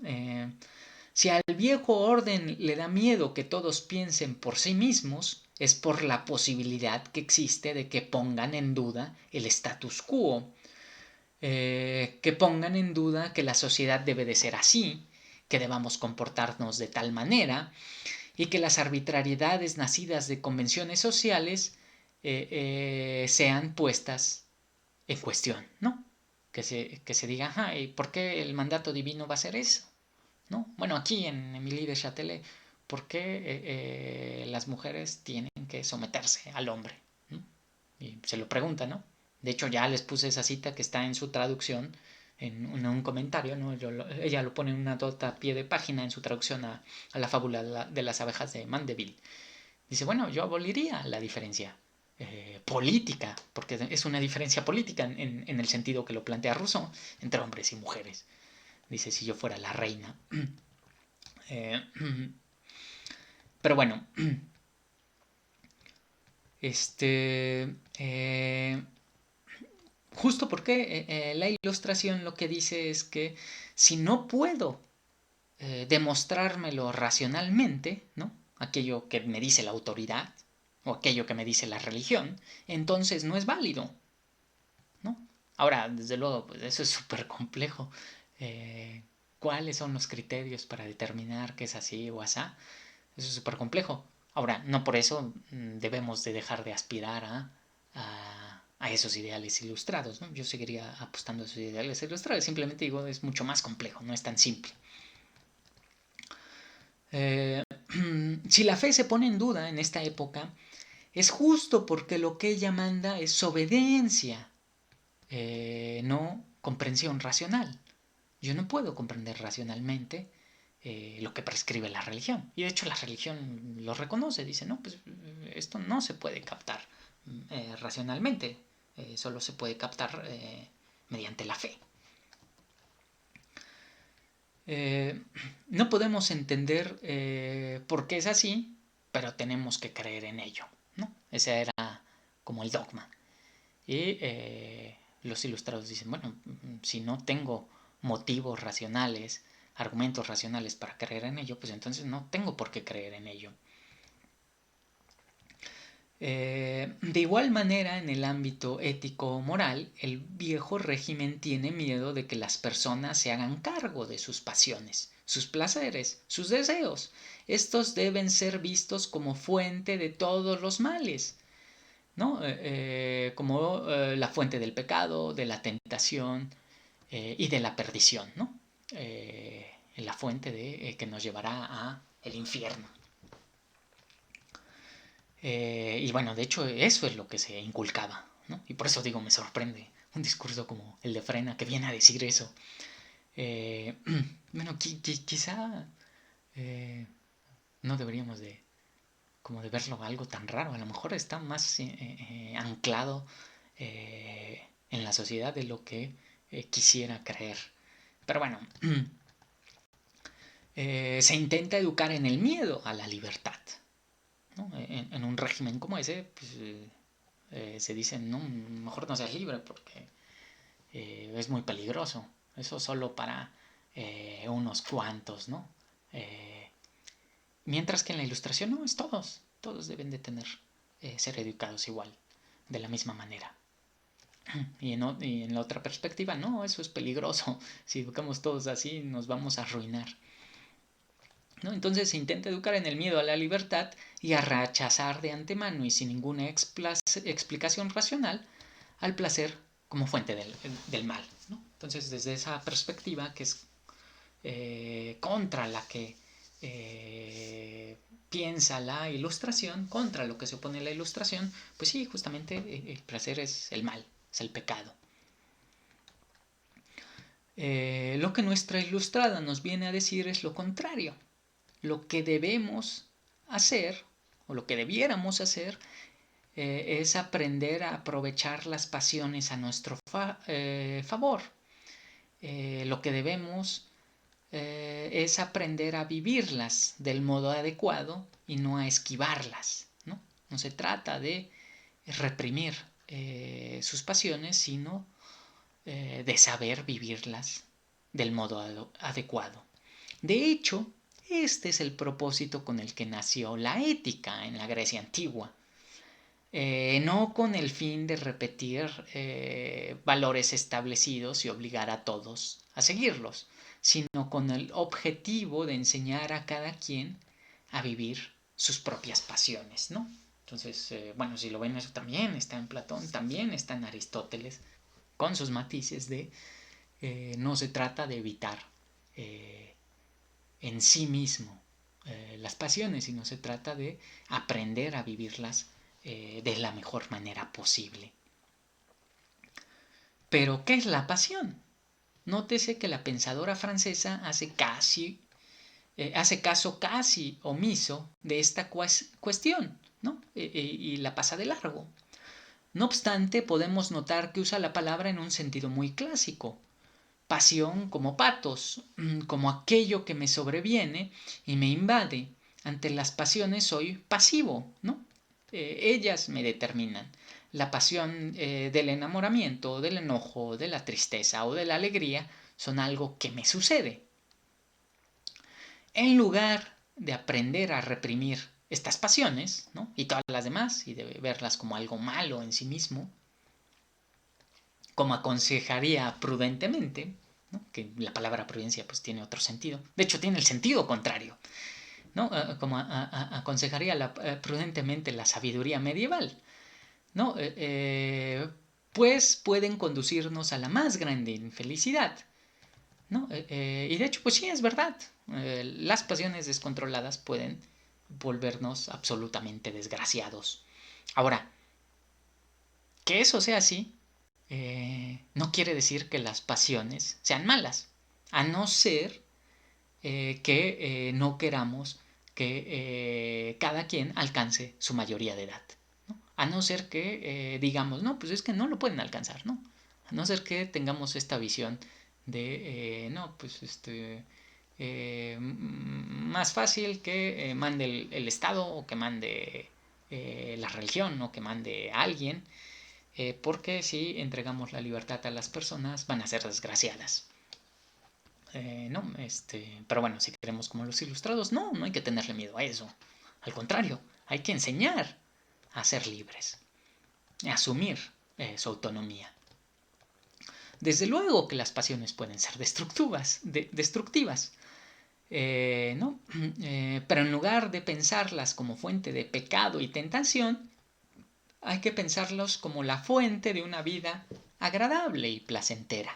Si al viejo orden le da miedo que todos piensen por sí mismos, es por la posibilidad que existe de que pongan en duda el status quo, que pongan en duda que la sociedad debe de ser así, que debamos comportarnos de tal manera, y que las arbitrariedades nacidas de convenciones sociales sean puestas en cuestión, ¿no? Que se diga, ¿y por qué el mandato divino va a ser eso? ¿No? Bueno, aquí en Émilie de Châtelet, ¿por qué las mujeres tienen que someterse al hombre? ¿No? Y se lo pregunta, ¿no? De hecho, ya les puse esa cita que está en su traducción, en un comentario, ¿no? Ella lo pone en una nota a pie de página en su traducción a la fábula de las abejas de Mandeville. Dice, bueno, yo aboliría la diferencia política, porque es una diferencia política en el sentido que lo plantea Rousseau, entre hombres y mujeres. Dice, si yo fuera la reina. Eh, pero bueno, justo porque la ilustración lo que dice es que si no puedo demostrármelo racionalmente, ¿no? Aquello que me dice la autoridad o aquello que me dice la religión, entonces no es válido, ¿no? Ahora, desde luego, pues eso es súper complejo. Eh, ¿Cuáles son los criterios para determinar que es así o asá? Eso es súper complejo. Ahora, no por eso debemos de dejar de aspirar a esos ideales ilustrados, ¿no? Yo seguiría apostando a esos ideales ilustrados. Simplemente digo, es mucho más complejo, no es tan simple. Si la fe se pone en duda en esta época, es justo porque lo que ella manda es obediencia, no comprensión racional. Yo no puedo comprender racionalmente lo que prescribe la religión. Y de hecho la religión lo reconoce, dice, no, pues esto no se puede captar racionalmente, solo se puede captar mediante la fe. No podemos entender por qué es así, pero tenemos que creer en ello, ¿no? Ese era como el dogma. Y los ilustrados dicen, bueno, si no tengo motivos racionales, argumentos racionales para creer en ello, pues entonces no tengo por qué creer en ello. De igual manera, en el ámbito ético-moral, el viejo régimen tiene miedo de que las personas se hagan cargo de sus pasiones, sus placeres, sus deseos. Estos deben ser vistos como fuente de todos los males, ¿no? Como la fuente del pecado, de la tentación, y de la perdición, ¿no? La fuente que nos llevará a el infierno. Y bueno, de hecho eso es lo que se inculcaba, ¿no? Y por eso digo, me sorprende un discurso como el de Frena que viene a decir eso. Eh, bueno, quizá no deberíamos como de verlo algo tan raro. A lo mejor está más anclado en la sociedad de lo que quisiera creer. Pero bueno, se intenta educar en el miedo a la libertad, ¿no? En un régimen como ese, pues, se dice, no, mejor no seas libre porque es muy peligroso. Eso solo para unos cuantos, ¿no? Eh, Mientras que en la ilustración no, es todos. Todos deben de tener, ser educados igual, de la misma manera. Y en la otra perspectiva, no, eso es peligroso. Si educamos todos así, nos vamos a arruinar. ¿No? Entonces se intenta educar en el miedo a la libertad y a rechazar de antemano y sin ninguna explicación racional al placer como fuente del mal. ¿No? Entonces, desde esa perspectiva, que es contra la que piensa la ilustración, contra lo que se opone la ilustración, pues sí, justamente el placer es el mal, es el pecado. Lo que nuestra ilustrada nos viene a decir es lo contrario. Lo que debemos hacer, o lo que debiéramos hacer, es aprender a aprovechar las pasiones a nuestro favor. Lo que debemos es aprender a vivirlas del modo adecuado y no a esquivarlas, ¿no? No se trata de reprimir sus pasiones, sino de saber vivirlas del modo adecuado. De hecho, este es el propósito con el que nació la ética en la Grecia antigua. No con el fin de repetir valores establecidos y obligar a todos a seguirlos, sino con el objetivo de enseñar a cada quien a vivir sus propias pasiones, ¿no? Entonces, bueno, si lo ven, eso también está en Platón, también está en Aristóteles, con sus matices de no se trata de evitar en sí mismo las pasiones, sino se trata de aprender a vivirlas de la mejor manera posible. Pero, ¿qué es la pasión? Nótese que la pensadora francesa hace caso casi omiso de esta cuestión, ¿no? Y la pasa de largo. No obstante, podemos notar que usa la palabra en un sentido muy clásico. Pasión como patos, como aquello que me sobreviene y me invade. Ante las pasiones soy pasivo, ¿no? Ellas me determinan. La pasión del enamoramiento, del enojo, de la tristeza o de la alegría son algo que me sucede. En lugar de aprender a reprimir estas pasiones, ¿no? Y todas las demás, y de verlas como algo malo en sí mismo, como aconsejaría prudentemente, ¿no? Que la palabra prudencia pues tiene otro sentido, de hecho tiene el sentido contrario, ¿no? Como aconsejaría prudentemente la sabiduría medieval, ¿no? Pues pueden conducirnos a la más grande infelicidad, ¿no? Y de hecho pues sí, es verdad, las pasiones descontroladas pueden volvernos absolutamente desgraciados. Ahora, que eso sea así no quiere decir que las pasiones sean malas, a no ser que no queramos que cada quien alcance su mayoría de edad, ¿no? A no ser que digamos, no, pues es que no lo pueden alcanzar, ¿no? A no ser que tengamos esta visión de, no, pues más fácil que mande el Estado o que mande la religión o que mande a alguien porque si entregamos la libertad a las personas van a ser desgraciadas. No, pero bueno, si queremos como los ilustrados, no, no hay que tenerle miedo a eso. Al contrario, hay que enseñar a ser libres, a asumir su autonomía. Desde luego que las pasiones pueden ser destructivas, ¿no? Pero en lugar de pensarlas como fuente de pecado y tentación, hay que pensarlos como la fuente de una vida agradable y placentera.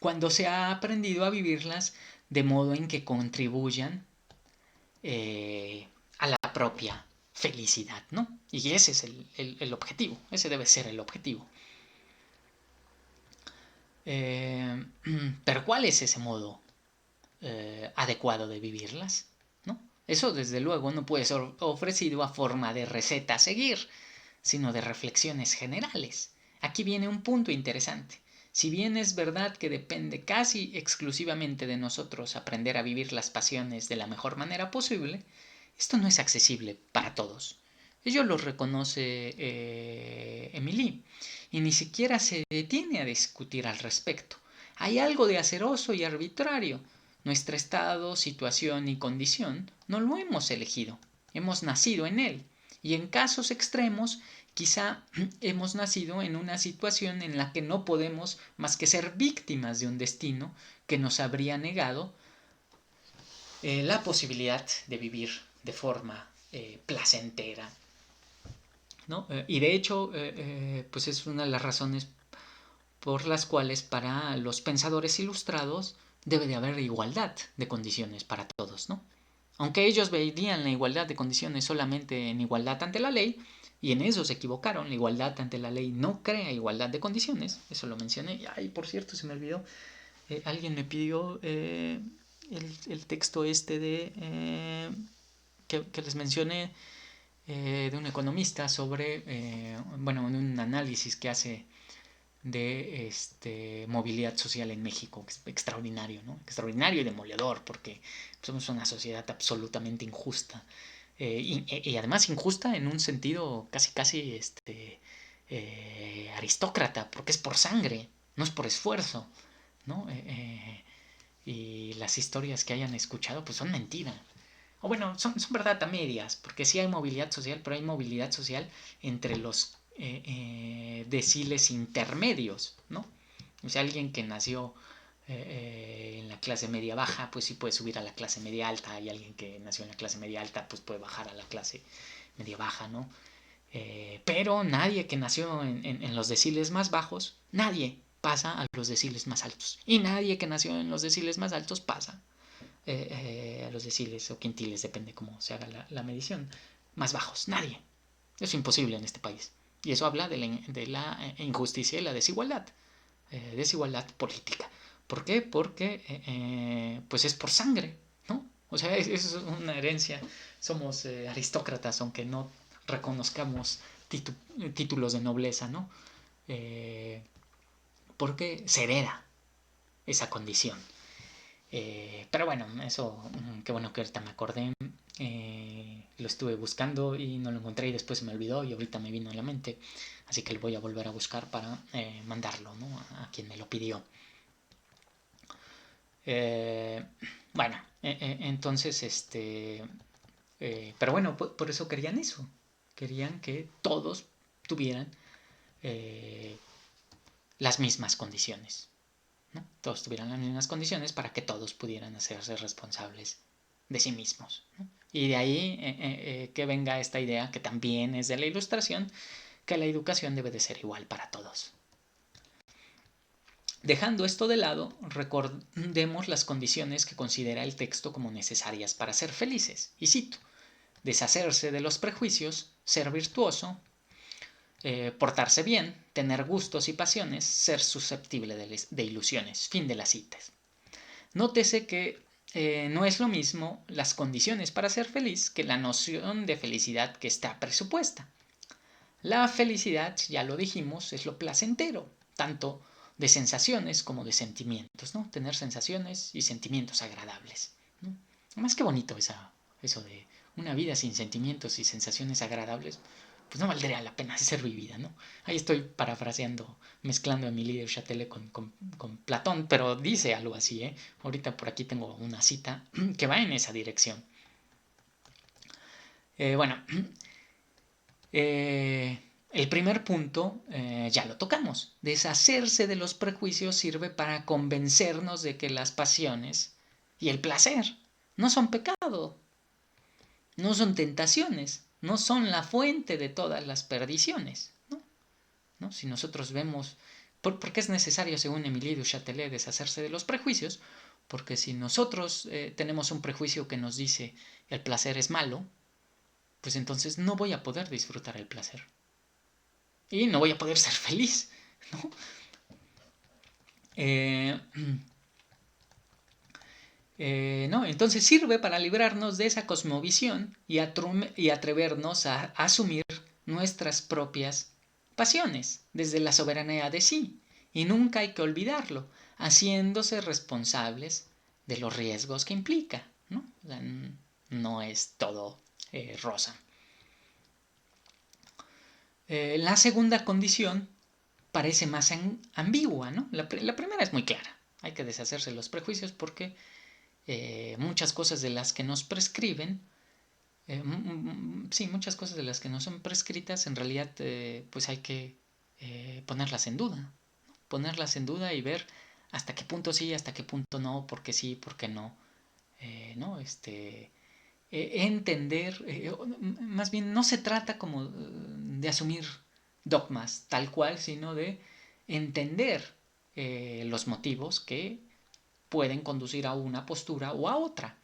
cuando se ha aprendido a vivirlas de modo en que contribuyan a la propia felicidad, ¿no? Y ese es el objetivo, ese debe ser el objetivo. Pero ¿cuál es ese modo adecuado de vivirlas? ¿No? Eso desde luego no puede ser ofrecido a forma de receta a seguir, sino de reflexiones generales. Aquí viene un punto interesante. Si bien es verdad que depende casi exclusivamente de nosotros aprender a vivir las pasiones de la mejor manera posible, esto no es accesible para todos. Ello lo reconoce Emily y ni siquiera se detiene a discutir al respecto. Hay algo de aceroso y arbitrario. Nuestro estado, situación y condición no lo hemos elegido. Hemos nacido en él. Y en casos extremos, quizá hemos nacido en una situación en la que no podemos más que ser víctimas de un destino que nos habría negado la posibilidad de vivir de forma placentera, ¿no? Y de hecho, pues es una de las razones por las cuales para los pensadores ilustrados debe de haber igualdad de condiciones para todos, ¿no? Aunque ellos veían la igualdad de condiciones solamente en igualdad ante la ley, y en eso se equivocaron, la igualdad ante la ley no crea igualdad de condiciones, eso lo mencioné. Ay, por cierto, se me olvidó, alguien me pidió el texto este de que les mencioné, de un economista sobre, bueno, un análisis que hace de movilidad social en México, extraordinario, ¿no? Extraordinario y demoledor, porque somos una sociedad absolutamente injusta. Y además injusta en un sentido casi aristócrata, porque es por sangre, no es por esfuerzo, ¿no? Y las historias que hayan escuchado pues son mentira. O bueno, son verdad a medias, porque sí hay movilidad social, pero hay movilidad social entre los deciles intermedios, ¿no? O sea, alguien que nació en la clase media baja, pues sí puede subir a la clase media alta, y alguien que nació en la clase media alta, pues puede bajar a la clase media baja, ¿no? Pero nadie que nació en los deciles más bajos, nadie pasa a los deciles más altos. Y nadie que nació en los deciles más altos pasa a los deciles o quintiles, depende cómo se haga la medición, más bajos. Nadie. Es imposible en este país. Y eso habla de la injusticia y la desigualdad. Desigualdad política. ¿Por qué? Porque pues es por sangre, ¿no? O sea, es una herencia. Somos aristócratas, aunque no reconozcamos títulos de nobleza, ¿no? Porque se hereda esa condición. Pero bueno, eso, qué bueno que ahorita me acordé. Lo estuve buscando y no lo encontré y después se me olvidó y ahorita me vino a la mente. Así que lo voy a volver a buscar para mandarlo, ¿no? A quien me lo pidió. Bueno, entonces, pero bueno, por eso querían eso. Querían que todos tuvieran las mismas condiciones, ¿no? Todos tuvieran las mismas condiciones para que todos pudieran hacerse responsables de sí mismos, ¿no? Y de ahí que venga esta idea, que también es de la Ilustración, que la educación debe de ser igual para todos. Dejando esto de lado, recordemos las condiciones que considera el texto como necesarias para ser felices. Y cito: deshacerse de los prejuicios, ser virtuoso, portarse bien, tener gustos y pasiones, ser susceptible de ilusiones. Fin de las citas. Nótese que no es lo mismo las condiciones para ser feliz que la noción de felicidad que está presupuesta. La felicidad, ya lo dijimos, es lo placentero, tanto de sensaciones como de sentimientos, ¿no? Tener sensaciones y sentimientos agradables, ¿no? Más que bonito eso de una vida sin sentimientos y sensaciones agradables, pues no valdría la pena ser vivida, ¿no? Ahí estoy parafraseando, mezclando a Emily de Châtelet con Platón, pero dice algo así, ¿eh? Ahorita por aquí tengo una cita que va en esa dirección. Bueno, el primer punto ya lo tocamos. Deshacerse de los prejuicios sirve para convencernos de que las pasiones y el placer no son pecado, no son tentaciones, no son la fuente de todas las perdiciones, ¿no? ¿No? Si nosotros vemos ¿Por qué es necesario, según Émilie du Châtelet, deshacerse de los prejuicios? Porque si nosotros tenemos un prejuicio que nos dice el placer es malo, pues entonces no voy a poder disfrutar el placer. Y no voy a poder ser feliz, ¿no? Eh, ¿No? Entonces sirve para librarnos de esa cosmovisión y atrevernos a asumir nuestras propias pasiones desde la soberanía de sí. Y nunca hay que olvidarlo, haciéndose responsables de los riesgos que implica, ¿no? O sea, no es todo rosa. La segunda condición parece más ambigua, ¿no? La primera es muy clara. Hay que deshacerse de los prejuicios porque muchas cosas de las que nos prescriben, sí, muchas cosas de las que nos son prescritas, en realidad pues hay que ponerlas en duda, ¿no? Ponerlas en duda y ver hasta qué punto sí, hasta qué punto no, por qué sí, por qué no, ¿no? Entender, más bien no se trata como de asumir dogmas tal cual, sino de entender los motivos que pueden conducir a una postura o a otra.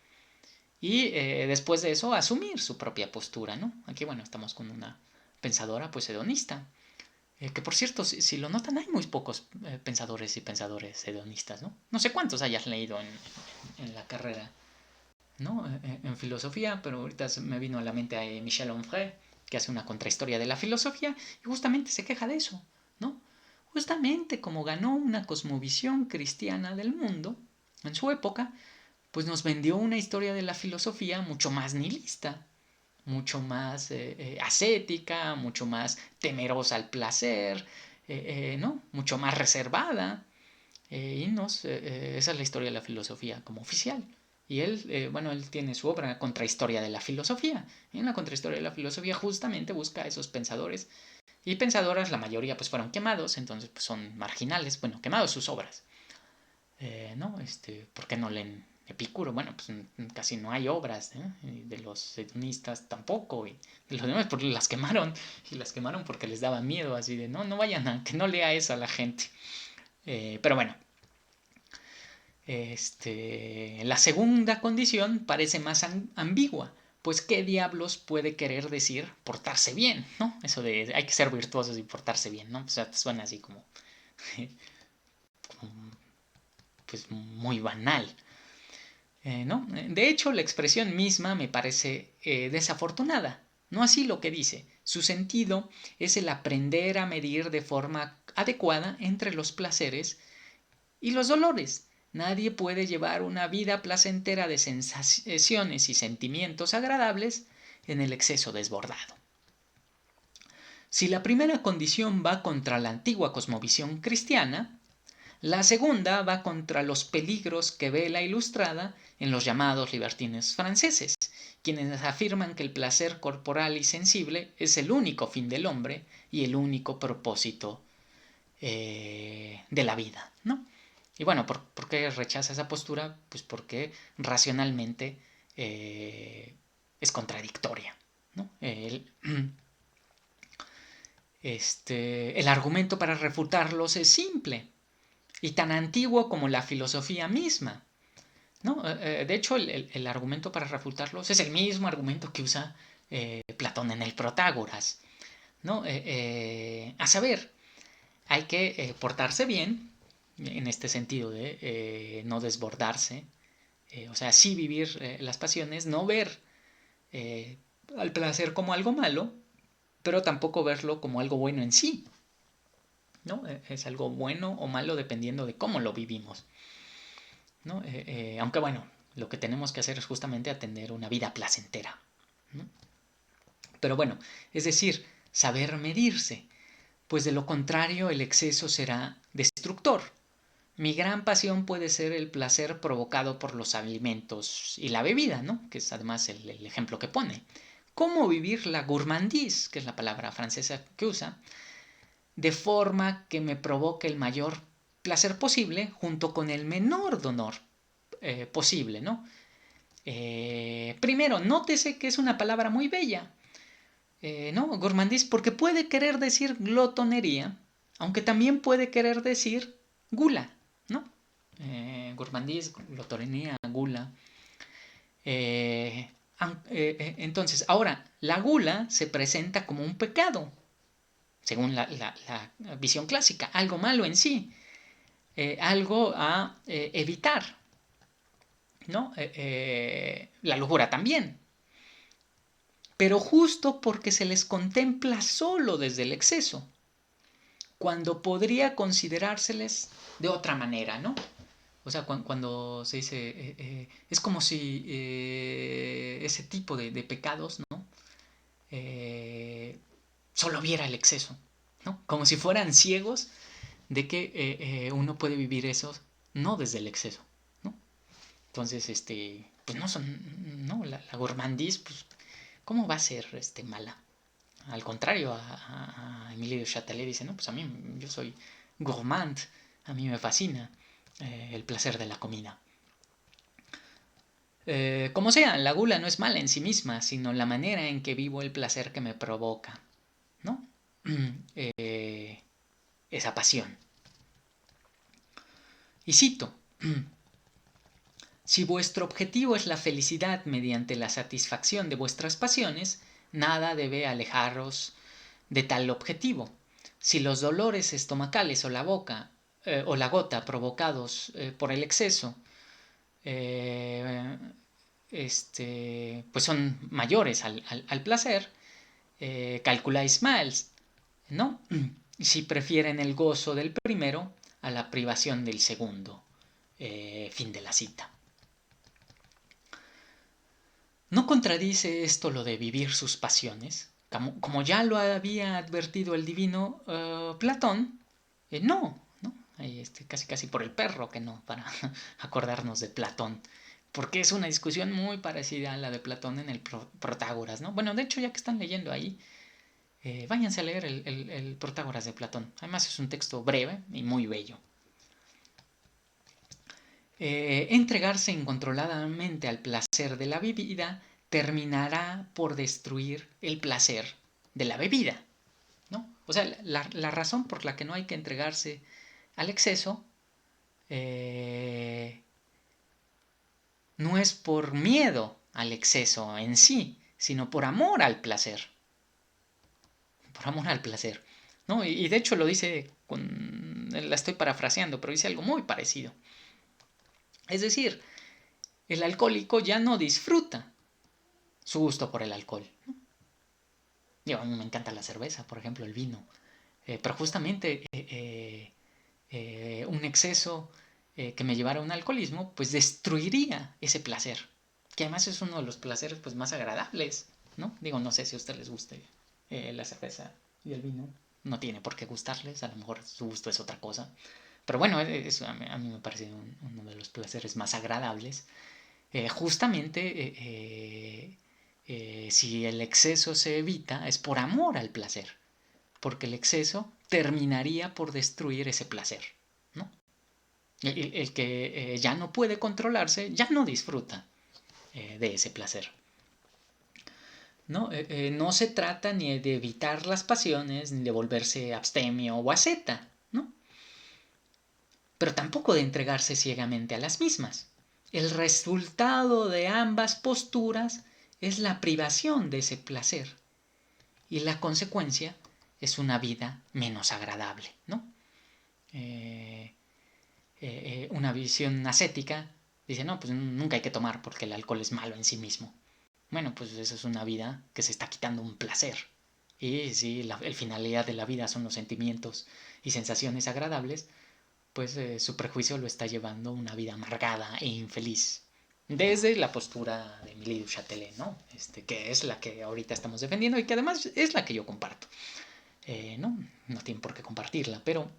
Y después de eso asumir su propia postura, ¿no? Aquí, bueno, estamos con una pensadora pues hedonista. Que por cierto, si lo notan, hay muy pocos pensadores y pensadores hedonistas, ¿no? No sé cuántos hayas leído en la carrera, ¿no? En filosofía, pero ahorita me vino a la mente a Michel Onfray, que hace una contrahistoria de la filosofía, y justamente se queja de eso, ¿no? Justamente como ganó una cosmovisión cristiana del mundo en su época, pues nos vendió una historia de la filosofía mucho más nihilista, mucho más ascética, mucho más temerosa al placer, ¿no? Mucho más reservada. Esa es la historia de la filosofía como oficial. Y él, bueno, él tiene su obra Contrahistoria de la Filosofía. Y en la Contrahistoria de la Filosofía justamente busca a esos pensadores. Y pensadoras, la mayoría pues fueron quemados, entonces pues son marginales, bueno, quemados sus obras. ¿No? ¿Por qué no leen Epicuro? Bueno, pues casi no hay obras, de los hedonistas tampoco, y de los demás porque las quemaron, y las quemaron porque les daba miedo, así de no vayan a, que no lea eso a la gente. Pero bueno, la segunda condición parece más ambigua, pues qué diablos puede querer decir portarse bien, ¿no? Eso de hay que ser virtuosos y portarse bien, ¿no? O sea, suena así como, como pues muy banal. ¿No? De hecho, la expresión misma me parece desafortunada. No así lo que dice. Su sentido es el aprender a medir de forma adecuada entre los placeres y los dolores. Nadie puede llevar una vida placentera de sensaciones y sentimientos agradables en el exceso desbordado. Si la primera condición va contra la antigua cosmovisión cristiana, la segunda va contra los peligros que ve la Ilustrada en los llamados libertines franceses, quienes afirman que el placer corporal y sensible es el único fin del hombre y el único propósito de la vida, ¿no? Y bueno, ¿por qué rechaza esa postura? Pues porque racionalmente es contradictoria, ¿no? El argumento para refutarlos es simple y tan antiguo como la filosofía misma, ¿no? De hecho, el argumento para refutarlos es el mismo argumento que usa Platón en el Protágoras, ¿no? A saber, hay que portarse bien, en este sentido de no desbordarse, o sea, sí vivir las pasiones, no ver eh, al placer como algo malo, pero tampoco verlo como algo bueno en sí, ¿no? Es algo bueno o malo dependiendo de cómo lo vivimos, ¿no? Aunque bueno, lo que tenemos que hacer es justamente atender una vida placentera, ¿no? Pero bueno, es decir, saber medirse, pues de lo contrario el exceso será destructor. Mi gran pasión puede ser el placer provocado por los alimentos y la bebida, ¿no? Que es además el ejemplo que pone. ¿Cómo vivir la gourmandise, que es la palabra francesa que usa, de forma que me provoque el mayor placer posible junto con el menor dolor posible, ¿no? Primero, nótese que es una palabra muy bella, ¿no? Gourmandise, porque puede querer decir glotonería, aunque también puede querer decir gula, ¿no? Gourmandise, glotonería, gula. Entonces, ahora, la gula se presenta como un pecado, según la visión clásica, algo malo en sí, algo a evitar, ¿no? La lujuria también. Pero justo porque se les contempla solo desde el exceso, cuando podría considerárseles de otra manera, ¿no? O sea, cuando se dice, es como si ese tipo de pecados, ¿no? Solo viera el exceso, ¿no? Como si fueran ciegos de que uno puede vivir eso no desde el exceso, ¿no? Entonces, pues no son, no, la gourmandise, pues, ¿cómo va a ser mala? Al contrario, a Emilio de Châtelet dice, no, pues a mí, yo soy gourmand, a mí me fascina el placer de la comida. Como sea, la gula no es mala en sí misma, sino la manera en que vivo el placer que me provoca, ¿no? Esa pasión. Y cito, si vuestro objetivo es la felicidad mediante la satisfacción de vuestras pasiones, nada debe alejaros de tal objetivo. Si los dolores estomacales o la boca o la gota provocados por el exceso pues son mayores al placer, calculáis mal, ¿no? Si prefieren el gozo del primero a la privación del segundo. Fin de la cita. ¿No contradice esto lo de vivir sus pasiones? Como ya lo había advertido el divino Platón, no. Casi casi por el perro que no, para acordarnos de Platón. Porque es una discusión muy parecida a la de Platón en el Protágoras, ¿no? Bueno, de hecho, ya que están leyendo ahí, váyanse a leer el Protágoras de Platón. Además es un texto breve y muy bello. Entregarse incontroladamente al placer de la bebida terminará por destruir el placer de la bebida, ¿no? O sea, la razón por la que no hay que entregarse al exceso no es por miedo al exceso en sí, sino por amor al placer. Por amor al placer, ¿no? Y de hecho lo dice, la estoy parafraseando, pero dice algo muy parecido. Es decir, el alcohólico ya no disfruta su gusto por el alcohol. Yo, a mí me encanta la cerveza, por ejemplo, el vino. Pero justamente un exceso que me llevara a un alcoholismo, pues destruiría ese placer. Que además es uno de los placeres pues, más agradables, ¿no? Digo, no sé si a ustedes les guste la cerveza y el vino. No tiene por qué gustarles, a lo mejor su gusto es otra cosa. Pero bueno, a mí me parece uno de los placeres más agradables. Justamente si el exceso se evita es por amor al placer, porque el exceso terminaría por destruir ese placer, ¿no? El que ya no puede controlarse ya no disfruta de ese placer. ¿No? No se trata ni de evitar las pasiones, ni de volverse abstemio o asceta, ¿no? Pero tampoco de entregarse ciegamente a las mismas. El resultado de ambas posturas es la privación de ese placer y la consecuencia es una vida menos agradable, ¿no? Una visión ascética dice, no, pues nunca hay que tomar porque el alcohol es malo en sí mismo. Bueno, pues eso es una vida que se está quitando un placer. Y si el finalidad de la vida son los sentimientos y sensaciones agradables, pues su prejuicio lo está llevando a una vida amargada e infeliz. Desde la postura de Emilio du Châtelet, ¿no? Que es la que ahorita estamos defendiendo y que además es la que yo comparto. No tienen por qué compartirla, pero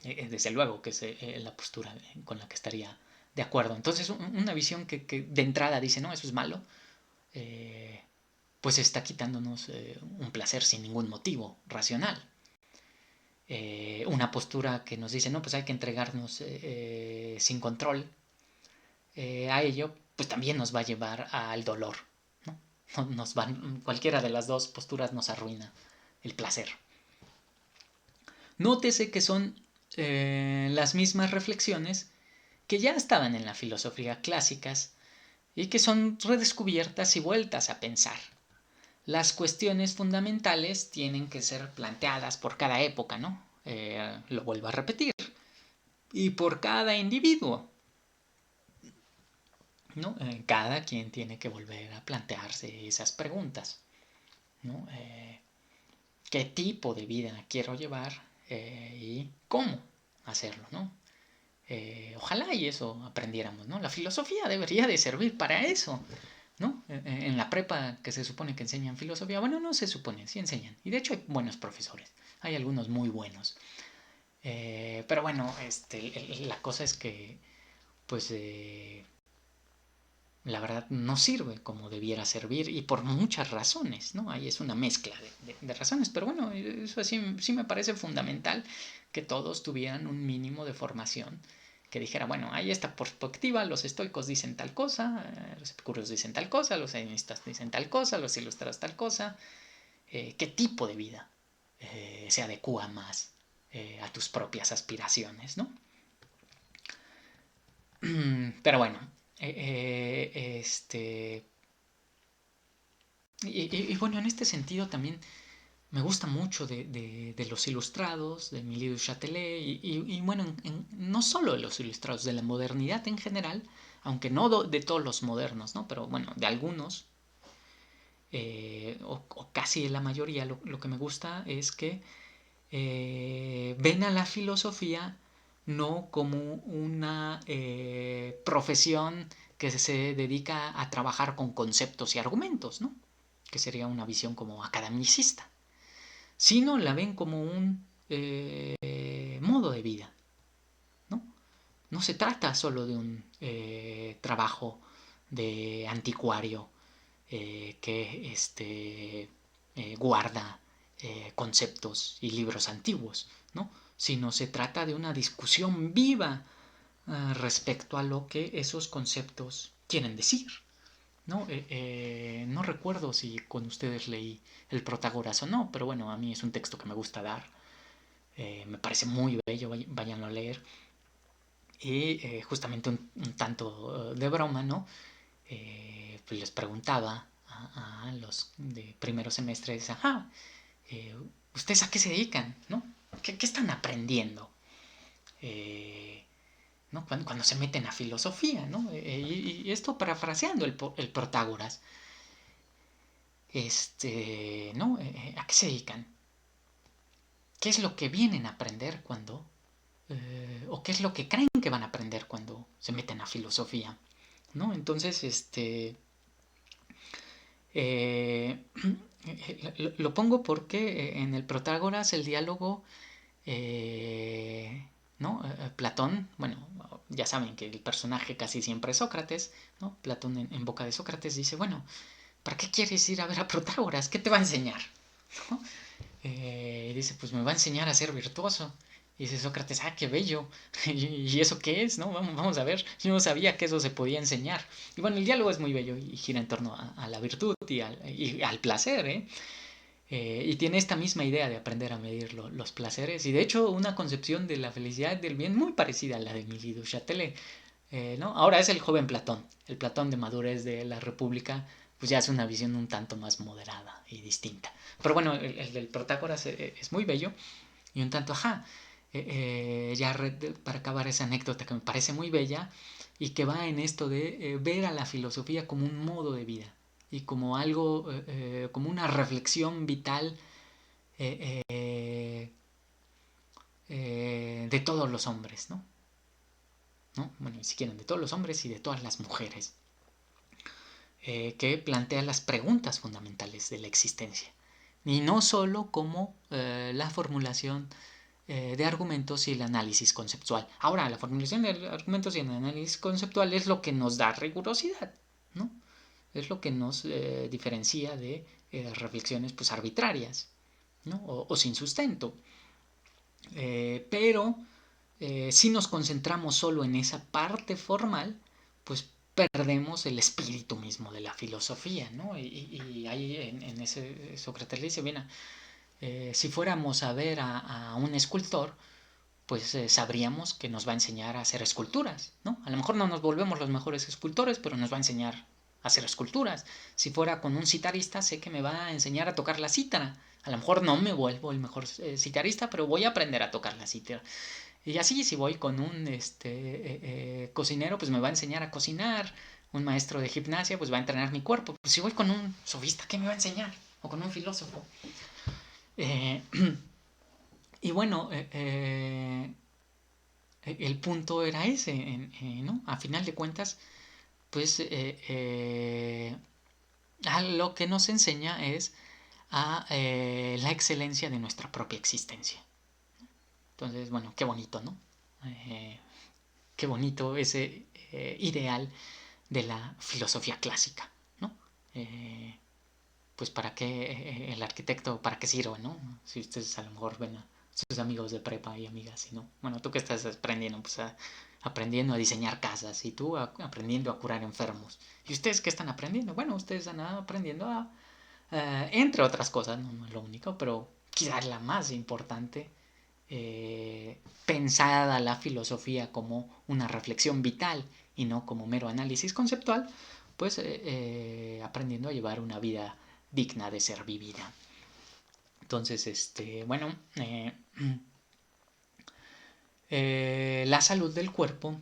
desde luego que es la postura con la que estaría de acuerdo. Entonces, una visión que de entrada dice, no, eso es malo, pues está quitándonos un placer sin ningún motivo racional. Una postura que nos dice, no, pues hay que entregarnos sin control a ello, pues también nos va a llevar al dolor. ¿No? Cualquiera de las dos posturas nos arruina el placer. nótese que son las mismas reflexiones que ya estaban en la filosofía clásicas y que son redescubiertas y vueltas a pensar. Las cuestiones fundamentales tienen que ser planteadas por cada época, ¿no? Lo vuelvo a repetir. Y por cada individuo, ¿no? Cada quien tiene que volver a plantearse esas preguntas, ¿no? ¿Qué tipo de vida quiero llevar y cómo hacerlo, ¿no? Ojalá y eso aprendiéramos, ¿no? La filosofía debería de servir para eso, ¿no? En la prepa que se supone que enseñan filosofía, bueno, no se supone, sí enseñan. Y de hecho hay buenos profesores, hay algunos muy buenos. Pero bueno, la cosa es que, pues, la verdad no sirve como debiera servir y por muchas razones, ¿no? Ahí es una mezcla de razones, pero bueno, eso sí me parece fundamental que todos tuvieran un mínimo de formación que dijera, bueno, hay esta perspectiva, los estoicos dicen tal cosa, los epicúreos dicen tal cosa, los helenistas dicen tal cosa, los ilustrados tal cosa, qué tipo de vida se adecua más a tus propias aspiraciones, ¿no? Pero bueno, y bueno, en este sentido también me gusta mucho de los ilustrados, de Émile du Châtelet, y bueno, no solo de los ilustrados, de la modernidad en general, aunque no de todos los modernos, ¿no? Pero bueno, de algunos, o casi de la mayoría, lo que me gusta es que ven a la filosofía no como una profesión que se dedica a trabajar con conceptos y argumentos, ¿no? Que sería una visión como academicista, sino la ven como un modo de vida, ¿no? No se trata solo de un trabajo de anticuario que guarda conceptos y libros antiguos, ¿no? Sino se trata de una discusión viva respecto a lo que esos conceptos quieren decir, ¿no? No recuerdo si con ustedes leí el Protágoras o no, pero bueno, a mí es un texto que me gusta dar, me parece muy bello, váyanlo a leer, y justamente un tanto de broma, ¿no? Pues les preguntaba a los de primeros semestres, ajá, ¿ustedes a qué se dedican? ¿No? ¿Qué están aprendiendo? ¿No? Cuando se meten a filosofía, ¿no? Y esto parafraseando el Protágoras. ¿No? ¿A qué se dedican? ¿Qué es lo que vienen a aprender cuando... o qué es lo que creen que van a aprender cuando se meten a filosofía? ¿No? Entonces, eh, lo pongo porque en el Protágoras el diálogo, ¿no? Platón, bueno, ya saben que el personaje casi siempre es Sócrates, ¿no? Platón en boca de Sócrates dice, bueno, ¿para qué quieres ir a ver a Protágoras? ¿Qué te va a enseñar? ¿No? Dice, pues me va a enseñar a ser virtuoso. Y dice Sócrates, ah, qué bello. ¿Y eso qué es? ¿No? Vamos a ver. Yo no sabía que eso se podía enseñar. Y bueno, el diálogo es muy bello y gira en torno a la virtud y al placer, ¿eh? Y tiene esta misma idea de aprender a medir los placeres. Y de hecho, una concepción de la felicidad del bien muy parecida a la de Émile du Châtelet. ¿No? Ahora es el joven Platón. El Platón de madurez de la República, pues ya es una visión un tanto más moderada y distinta. Pero bueno, el del Protágoras es muy bello y un tanto, ajá, ya para acabar esa anécdota que me parece muy bella y que va en esto de ver a la filosofía como un modo de vida y como algo, como una reflexión vital de todos los hombres, ¿no? ¿No? Bueno, si quieren, de todos los hombres y de todas las mujeres, que plantea las preguntas fundamentales de la existencia. Y no solo como la formulación de argumentos y el análisis conceptual. Ahora, la formulación de argumentos y el análisis conceptual es lo que nos da rigurosidad, ¿no? Es lo que nos diferencia de reflexiones pues arbitrarias, ¿no? O sin sustento. Pero si nos concentramos solo en esa parte formal, pues perdemos el espíritu mismo de la filosofía, ¿no? Y ahí en ese Sócrates le dice, bien, Si fuéramos a ver a un escultor, pues sabríamos que nos va a enseñar a hacer esculturas, ¿no? A lo mejor no nos volvemos los mejores escultores, pero nos va a enseñar a hacer esculturas. Si fuera con un citarista, sé que me va a enseñar a tocar la cítara. A lo mejor no me vuelvo el mejor citarista, pero voy a aprender a tocar la cítara. Y así, si voy con un cocinero, pues me va a enseñar a cocinar. Un maestro de gimnasia, pues va a entrenar mi cuerpo. Pues si voy con un sofista, ¿qué me va a enseñar? O con un filósofo. Eh, y bueno, el punto era ese, ¿no? A final de cuentas, pues a lo que nos enseña es a la excelencia de nuestra propia existencia. Entonces, bueno, qué bonito, ¿no? Qué bonito ese ideal de la filosofía clásica, ¿no? Pues para qué el arquitecto, para qué sirve, ¿no? Si ustedes a lo mejor ven a sus amigos de prepa y amigas, ¿no? Bueno, tú que estás aprendiendo, pues aprendiendo a diseñar casas y tú aprendiendo a curar enfermos. ¿Y ustedes qué están aprendiendo? Bueno, ustedes están aprendiendo a, entre otras cosas, no es lo único, pero quizás la más importante, pensada la filosofía como una reflexión vital y no como mero análisis conceptual, pues aprendiendo a llevar una vida digna de ser vivida. Entonces, bueno, la salud del cuerpo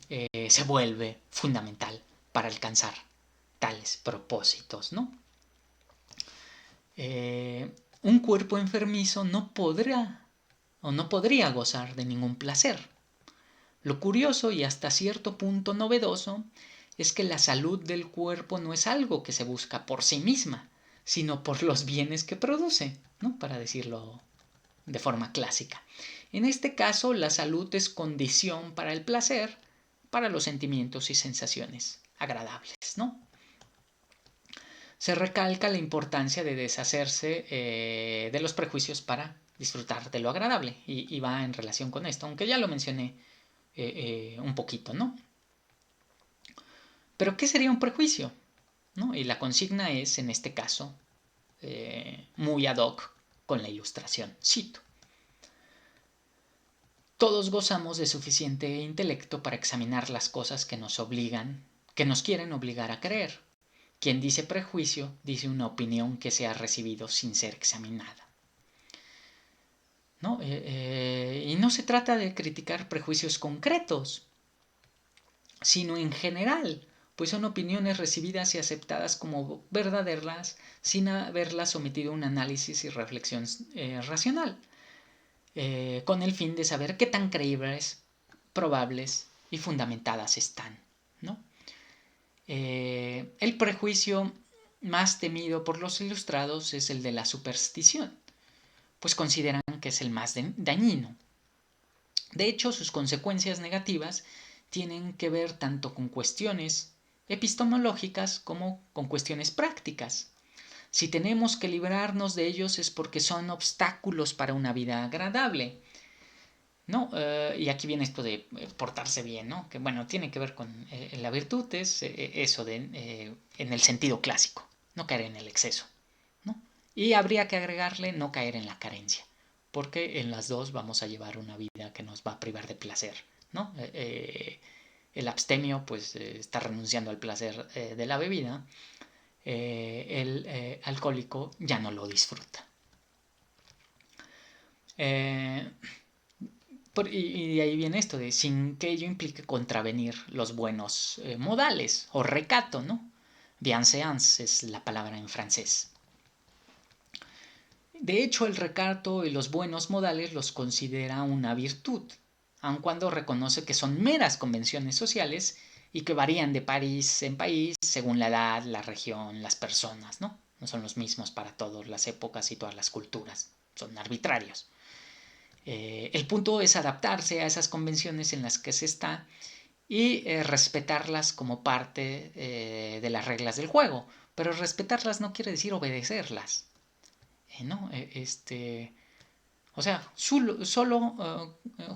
se vuelve fundamental para alcanzar tales propósitos, ¿no? Un cuerpo enfermizo no podrá o no podría gozar de ningún placer. Lo curioso y hasta cierto punto novedoso es que la salud del cuerpo no es algo que se busca por sí misma, sino por los bienes que produce, ¿no? Para decirlo de forma clásica. En este caso, la salud es condición para el placer, para los sentimientos y sensaciones agradables, ¿no? Se recalca la importancia de deshacerse de los prejuicios para disfrutar de lo agradable y va en relación con esto, aunque ya lo mencioné un poquito, ¿no? Pero ¿qué sería un prejuicio? ¿No? Y la consigna es, en este caso, muy ad hoc con la ilustración. Cito: todos gozamos de suficiente intelecto para examinar las cosas que nos obligan, que nos quieren obligar a creer. Quien dice prejuicio dice una opinión que se ha recibido sin ser examinada, ¿no? Y no se trata de criticar prejuicios concretos, sino en general, pues son opiniones recibidas y aceptadas como verdaderas sin haberlas sometido a un análisis y reflexión racional, con el fin de saber qué tan creíbles, probables y fundamentadas están, ¿no? El prejuicio más temido por los ilustrados es el de la superstición, pues consideran que es el más dañino. De hecho, sus consecuencias negativas tienen que ver tanto con cuestiones epistemológicas como con cuestiones prácticas. Si tenemos que librarnos de ellos es porque son obstáculos para una vida agradable, ¿no? Y aquí viene esto de portarse bien, ¿no? Que bueno, tiene que ver con la virtud, es eso de en el sentido clásico, no caer en el exceso, ¿no? Y habría que agregarle no caer en la carencia, porque en las dos vamos a llevar una vida que nos va a privar de placer, ¿no? El abstemio pues está renunciando al placer de la bebida, el alcohólico ya no lo disfruta. Y de ahí viene esto de sin que ello implique contravenir los buenos modales o recato, ¿no? Bienséance es la palabra en francés. De hecho, el recato y los buenos modales los considera una virtud, aun cuando reconoce que son meras convenciones sociales y que varían de país en país según la edad, la región, las personas, ¿no? No son los mismos para todas las épocas y todas las culturas, son arbitrarios. El punto es adaptarse a esas convenciones en las que se está y respetarlas como parte de las reglas del juego. Pero respetarlas no quiere decir obedecerlas, ¿no? O sea, solo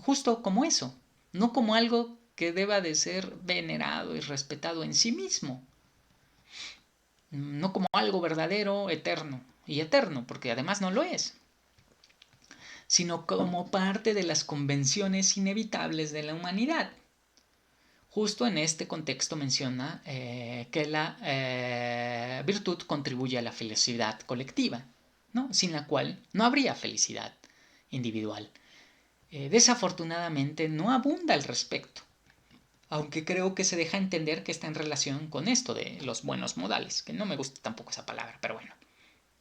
justo como eso, no como algo que deba de ser venerado y respetado en sí mismo, no como algo verdadero, eterno, porque además no lo es. sino como parte de las convenciones inevitables de la humanidad. Justo en este contexto menciona que la virtud contribuye a la felicidad colectiva, ¿no? Sin la cual no habría felicidad individual. Desafortunadamente no abunda al respecto, aunque creo que se deja entender que está en relación con esto de los buenos modales, que no me gusta tampoco esa palabra, pero bueno,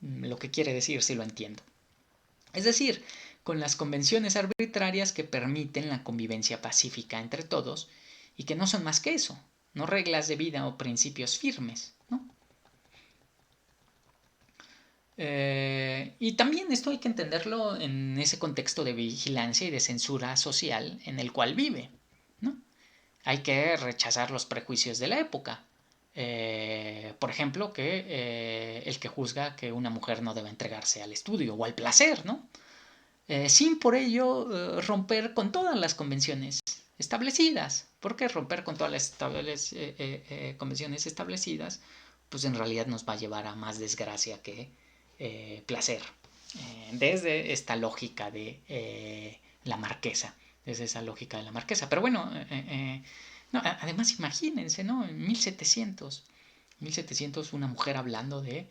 lo que quiere decir sí lo entiendo. Es decir, con las convenciones arbitrarias que permiten la convivencia pacífica entre todos y que no son más que eso, no reglas de vida o principios firmes, ¿no? Y también esto hay que entenderlo en ese contexto de vigilancia y de censura social en el cual vive, ¿no? Hay que rechazar los prejuicios de la época. Por ejemplo, que el que juzga que una mujer no debe entregarse al estudio o al placer, ¿no? Sin por ello romper con todas las convenciones establecidas. ¿Por qué romper con todas las convenciones establecidas? Pues en realidad nos va a llevar a más desgracia que placer. Desde esta lógica de la marquesa. Desde esa lógica de la marquesa. Pero bueno, no, además imagínense, ¿no? En 1700 una mujer hablando de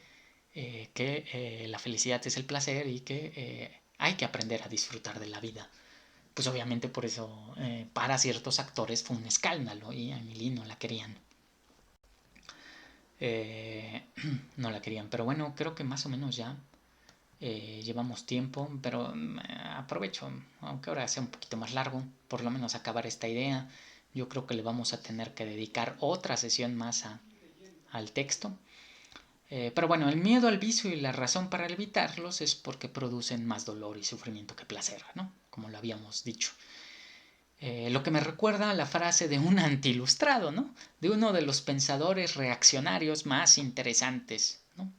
que la felicidad es el placer y que hay que aprender a disfrutar de la vida. Pues obviamente por eso para ciertos actores fue un escándalo y a Emily no la querían. No la querían, pero bueno, creo que más o menos ya llevamos tiempo, pero aprovecho, aunque ahora sea un poquito más largo, por lo menos acabar esta idea. Yo creo que le vamos a tener que dedicar otra sesión más al texto. Pero bueno, el miedo al vicio y la razón para evitarlos es porque producen más dolor y sufrimiento que placer, ¿no? Como lo habíamos dicho. Lo que me recuerda a la frase de un antiilustrado, ¿no? De uno de los pensadores reaccionarios más interesantes, ¿no?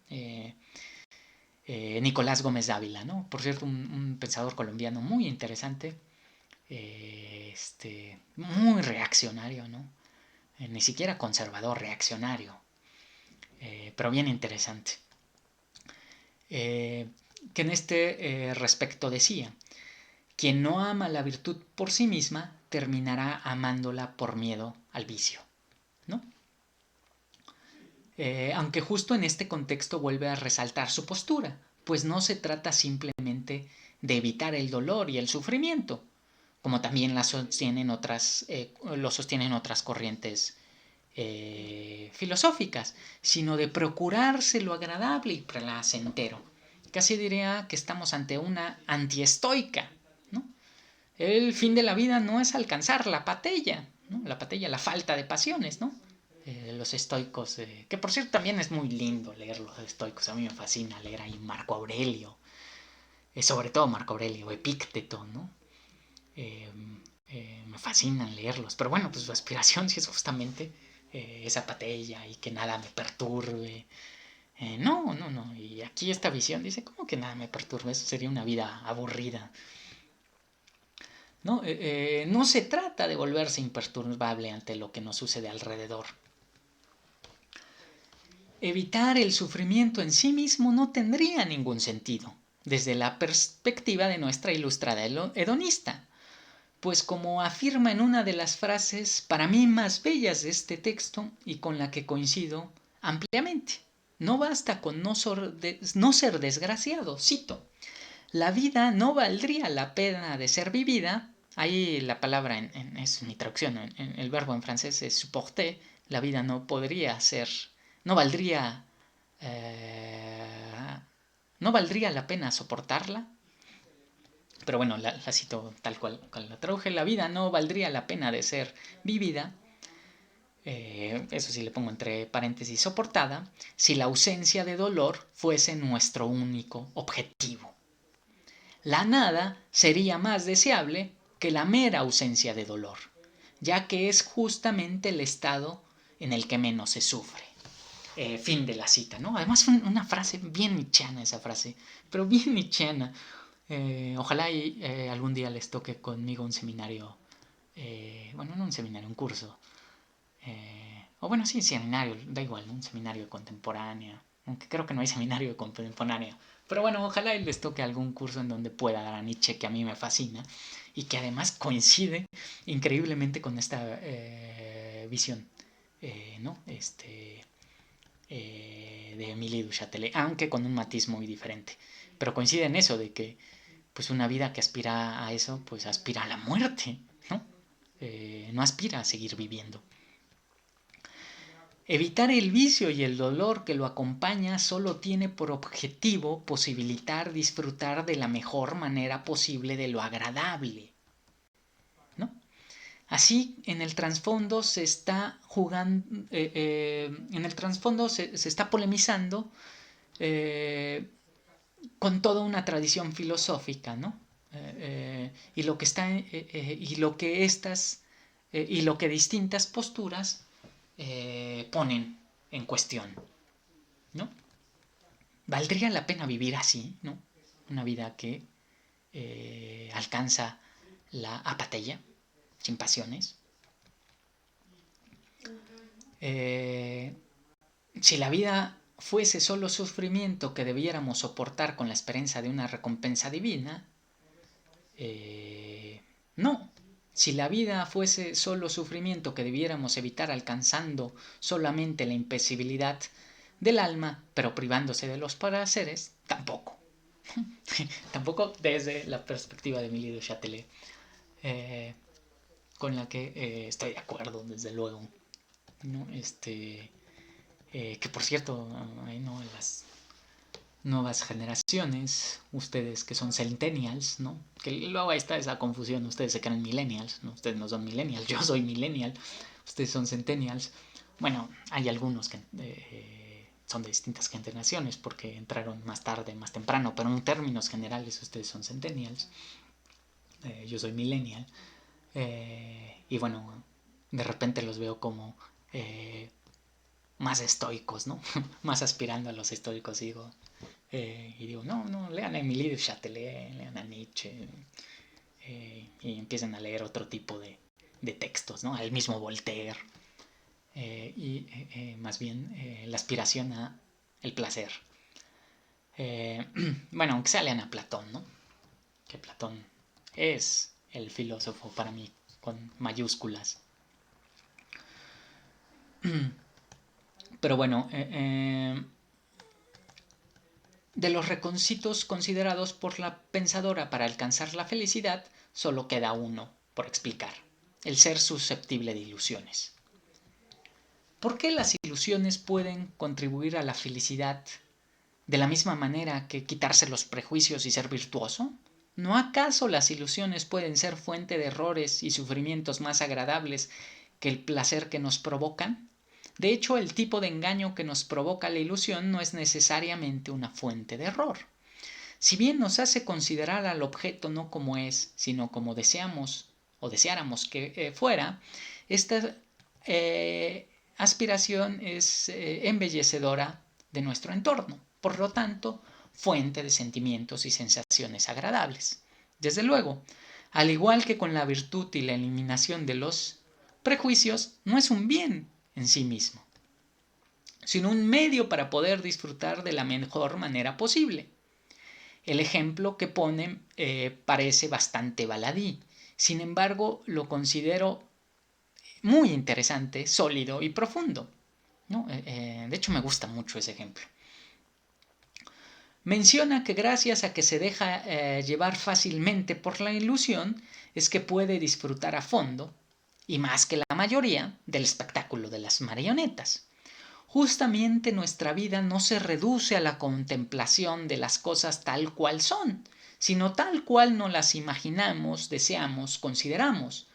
Nicolás Gómez Dávila, ¿no? Por cierto, un pensador colombiano muy interesante, muy reaccionario, ¿no? Ni siquiera conservador, reaccionario, pero bien interesante. Que en este respecto decía, quien no ama la virtud por sí misma terminará amándola por miedo al vicio, ¿no? Aunque justo en este contexto vuelve a resaltar su postura, pues no se trata simplemente de evitar el dolor y el sufrimiento, como también lo sostienen otras corrientes filosóficas, sino de procurarse lo agradable y placentero. Casi diría que estamos ante una antiestoica, ¿no? El fin de la vida no es alcanzar la patella, ¿no? La falta de pasiones, ¿no? Los estoicos, que por cierto también es muy lindo leer los estoicos, a mí me fascina leer ahí Marco Aurelio, sobre todo Marco Aurelio, Epícteto, ¿no? Me fascinan leerlos, pero bueno, pues su aspiración sí es justamente esa patella y que nada me perturbe. No, y aquí esta visión dice, ¿cómo que nada me perturbe? Eso sería una vida aburrida. No se trata de volverse imperturbable ante lo que nos sucede alrededor. Evitar el sufrimiento en sí mismo no tendría ningún sentido, desde la perspectiva de nuestra ilustrada hedonista, pues como afirma en una de las frases para mí más bellas de este texto y con la que coincido ampliamente, no basta con no ser desgraciado, cito, la vida no valdría la pena de ser vivida. Ahí la palabra es mi traducción, el verbo en francés es supporter. La vida no podría ser, no valdría, eh, no valdría la pena soportarla. Pero bueno, la cito tal cual la traduje. La vida no valdría la pena de ser vivida. Eso sí le pongo entre paréntesis soportada, si la ausencia de dolor fuese nuestro único objetivo. La nada sería más deseable que la mera ausencia de dolor, ya que es justamente el estado en el que menos se sufre. Fin de la cita, ¿no? Además fue una frase bien nietzscheana esa frase, pero bien nietzscheana. Ojalá algún día les toque conmigo un seminario, bueno, no un seminario, un curso. O bueno, sí, seminario, da igual, ¿no? Un seminario de contemporánea, aunque creo que no hay seminario de contemporánea, Pero bueno, ojalá y les toque algún curso en donde pueda dar a Nietzsche, que a mí me fascina, y que además coincide increíblemente con esta visión, ¿no? De Émile du Châtelet, aunque con un matiz muy diferente. Pero coincide en eso, de que pues una vida que aspira a eso, pues aspira a la muerte, ¿no? No aspira a seguir viviendo. Evitar el vicio y el dolor que lo acompaña solo tiene por objetivo posibilitar disfrutar de la mejor manera posible de lo agradable, ¿no? Así, en el trasfondo se está jugando, en el trasfondo se está polemizando con toda una tradición filosófica, ¿no? Y lo que está, y lo que estas, y lo que distintas posturas ponen en cuestión, ¿no? ¿Valdría la pena vivir así, ¿no? Una vida que alcanza la apatía, sin pasiones. Eh, si la vida fuese solo sufrimiento que debiéramos soportar con la esperanza de una recompensa divina, no. Si la vida fuese solo sufrimiento que debiéramos evitar alcanzando solamente la impasibilidad del alma, pero privándose de los placeres, tampoco. Tampoco desde la perspectiva de Émile du Châtelet, con la que estoy de acuerdo, desde luego. ¿No? Que por cierto, ¿no? Las nuevas generaciones, ustedes que son centennials, ¿no? Que luego ahí está esa confusión, ustedes se creen millennials, ¿no? Ustedes no son millennials, yo soy millennial, ustedes son centennials. Bueno, hay algunos que son de distintas generaciones porque entraron más tarde, más temprano, pero en términos generales ustedes son centennials. Yo soy millennial. Y bueno, de repente los veo como más estoicos, ¿no? Más aspirando a los estoicos, digo. Y digo, no, lean a Émile du Châtelet, lean a Nietzsche, y empiezan a leer otro tipo de textos, ¿no? Al mismo Voltaire, y más bien la aspiración a el placer. Bueno, aunque sea lean a Platón, ¿no? Que Platón es el filósofo para mí, con mayúsculas. Pero bueno, de los requisitos considerados por la pensadora para alcanzar la felicidad, solo queda uno por explicar: el ser susceptible de ilusiones. ¿Por qué las ilusiones pueden contribuir a la felicidad de la misma manera que quitarse los prejuicios y ser virtuoso? ¿No acaso las ilusiones pueden ser fuente de errores y sufrimientos más agradables que el placer que nos provocan? De hecho, el tipo de engaño que nos provoca la ilusión no es necesariamente una fuente de error. Si bien nos hace considerar al objeto no como es, sino como deseamos o deseáramos que fuera, esta aspiración es embellecedora de nuestro entorno. Por lo tanto, fuente de sentimientos y sensaciones agradables. Desde luego, al igual que con la virtud y la eliminación de los prejuicios, no es un bien en sí mismo, sino un medio para poder disfrutar de la mejor manera posible. El ejemplo que pone parece bastante baladí, sin embargo lo considero muy interesante, sólido y profundo, ¿no? De hecho me gusta mucho ese ejemplo. Menciona que gracias a que se deja llevar fácilmente por la ilusión es que puede disfrutar a fondo, y más que la mayoría, del espectáculo de las marionetas. Justamente nuestra vida no se reduce a la contemplación de las cosas tal cual son, sino tal cual nos las imaginamos, deseamos, consideramos.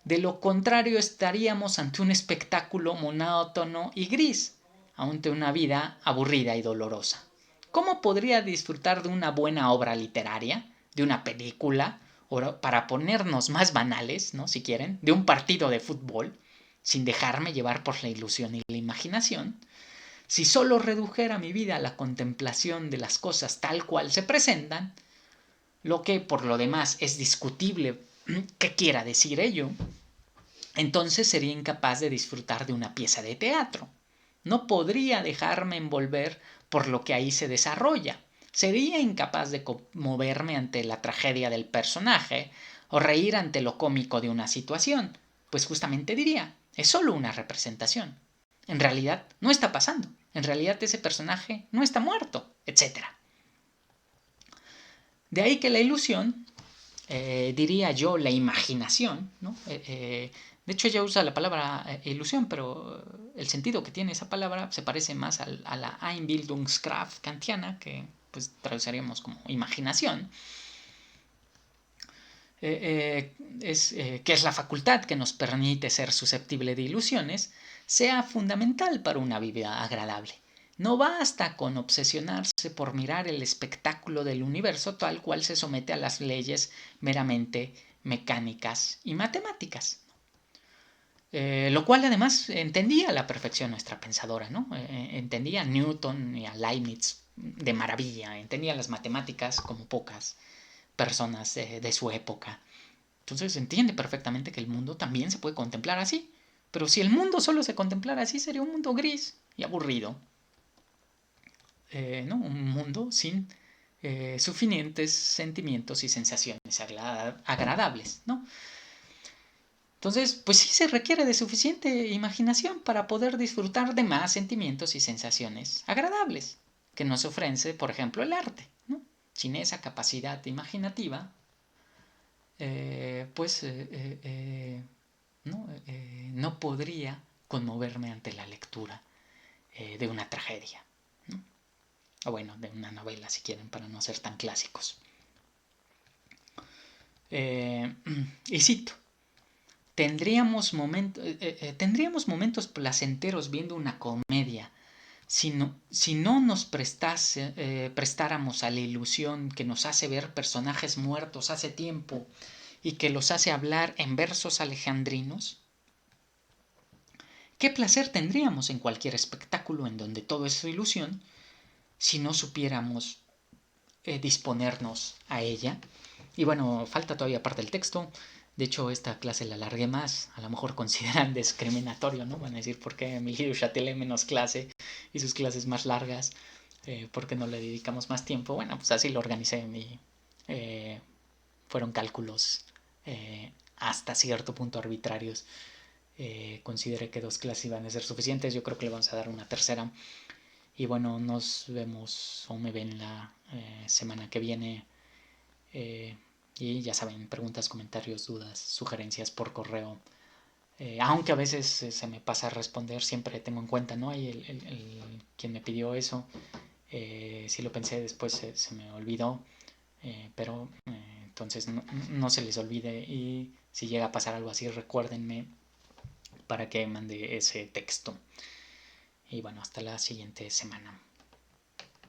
De lo contrario estaríamos ante un espectáculo monótono y gris, ante una vida aburrida y dolorosa. ¿Cómo podría disfrutar de una buena obra literaria, de una película, o para ponernos más banales, ¿no? Si quieren, de un partido de fútbol, sin dejarme llevar por la ilusión y la imaginación? Si solo redujera mi vida a la contemplación de las cosas tal cual se presentan, lo que por lo demás es discutible qué quiera decir ello, entonces sería incapaz de disfrutar de una pieza de teatro. No podría dejarme envolver por lo que ahí se desarrolla, sería incapaz de conmoverme ante la tragedia del personaje o reír ante lo cómico de una situación, pues justamente diría, es solo una representación. En realidad no está pasando, en realidad ese personaje no está muerto, etc. De ahí que la ilusión, diría yo, la imaginación, ¿no? De hecho ella usa la palabra ilusión, pero el sentido que tiene esa palabra se parece más a la Einbildungskraft kantiana, que pues traduciríamos como imaginación, que es la facultad que nos permite ser susceptible de ilusiones, sea fundamental para una vida agradable. No basta con obsesionarse por mirar el espectáculo del universo tal cual se somete a las leyes meramente mecánicas y matemáticas. Lo cual además entendía a la perfección nuestra pensadora, ¿no? Entendía a Newton y a Leibniz de maravilla, entendía las matemáticas como pocas personas de su época. Entonces entiende perfectamente que el mundo también se puede contemplar así. Pero si el mundo solo se contemplara así, sería un mundo gris y aburrido. ¿No? Un mundo sin suficientes sentimientos y sensaciones agradables, ¿no? Entonces, pues sí se requiere de suficiente imaginación para poder disfrutar de más sentimientos y sensaciones agradables que nos ofrece, por ejemplo, el arte, ¿no? Sin esa capacidad imaginativa, pues no podría conmoverme ante la lectura de una tragedia, ¿no? O bueno, de una novela si quieren, para no ser tan clásicos. Y cito, tendríamos momentos placenteros viendo una comedia si no nos prestáramos a la ilusión que nos hace ver personajes muertos hace tiempo y que los hace hablar en versos alejandrinos. ¿Qué placer tendríamos en cualquier espectáculo en donde todo es ilusión si no supiéramos disponernos a ella? Y bueno, falta todavía parte del texto. De hecho, esta clase la alargué más. A lo mejor consideran discriminatorio, ¿no? Van a decir, ¿por qué Emilio Chatelet menos clase y sus clases más largas? ¿Por qué no le dedicamos más tiempo? Bueno, pues así lo organicé. Fueron cálculos hasta cierto punto arbitrarios. Consideré que 2 clases iban a ser suficientes. Yo creo que le vamos a dar una tercera. Y bueno, nos vemos o me ven la semana que viene. Y ya saben, preguntas, comentarios, dudas, sugerencias por correo. Aunque a veces se me pasa a responder, siempre tengo en cuenta, ¿no? Hay quien me pidió eso. Si lo pensé después se me olvidó. Pero entonces no se les olvide. Y si llega a pasar algo así, recuérdenme para que mande ese texto. Y bueno, hasta la siguiente semana.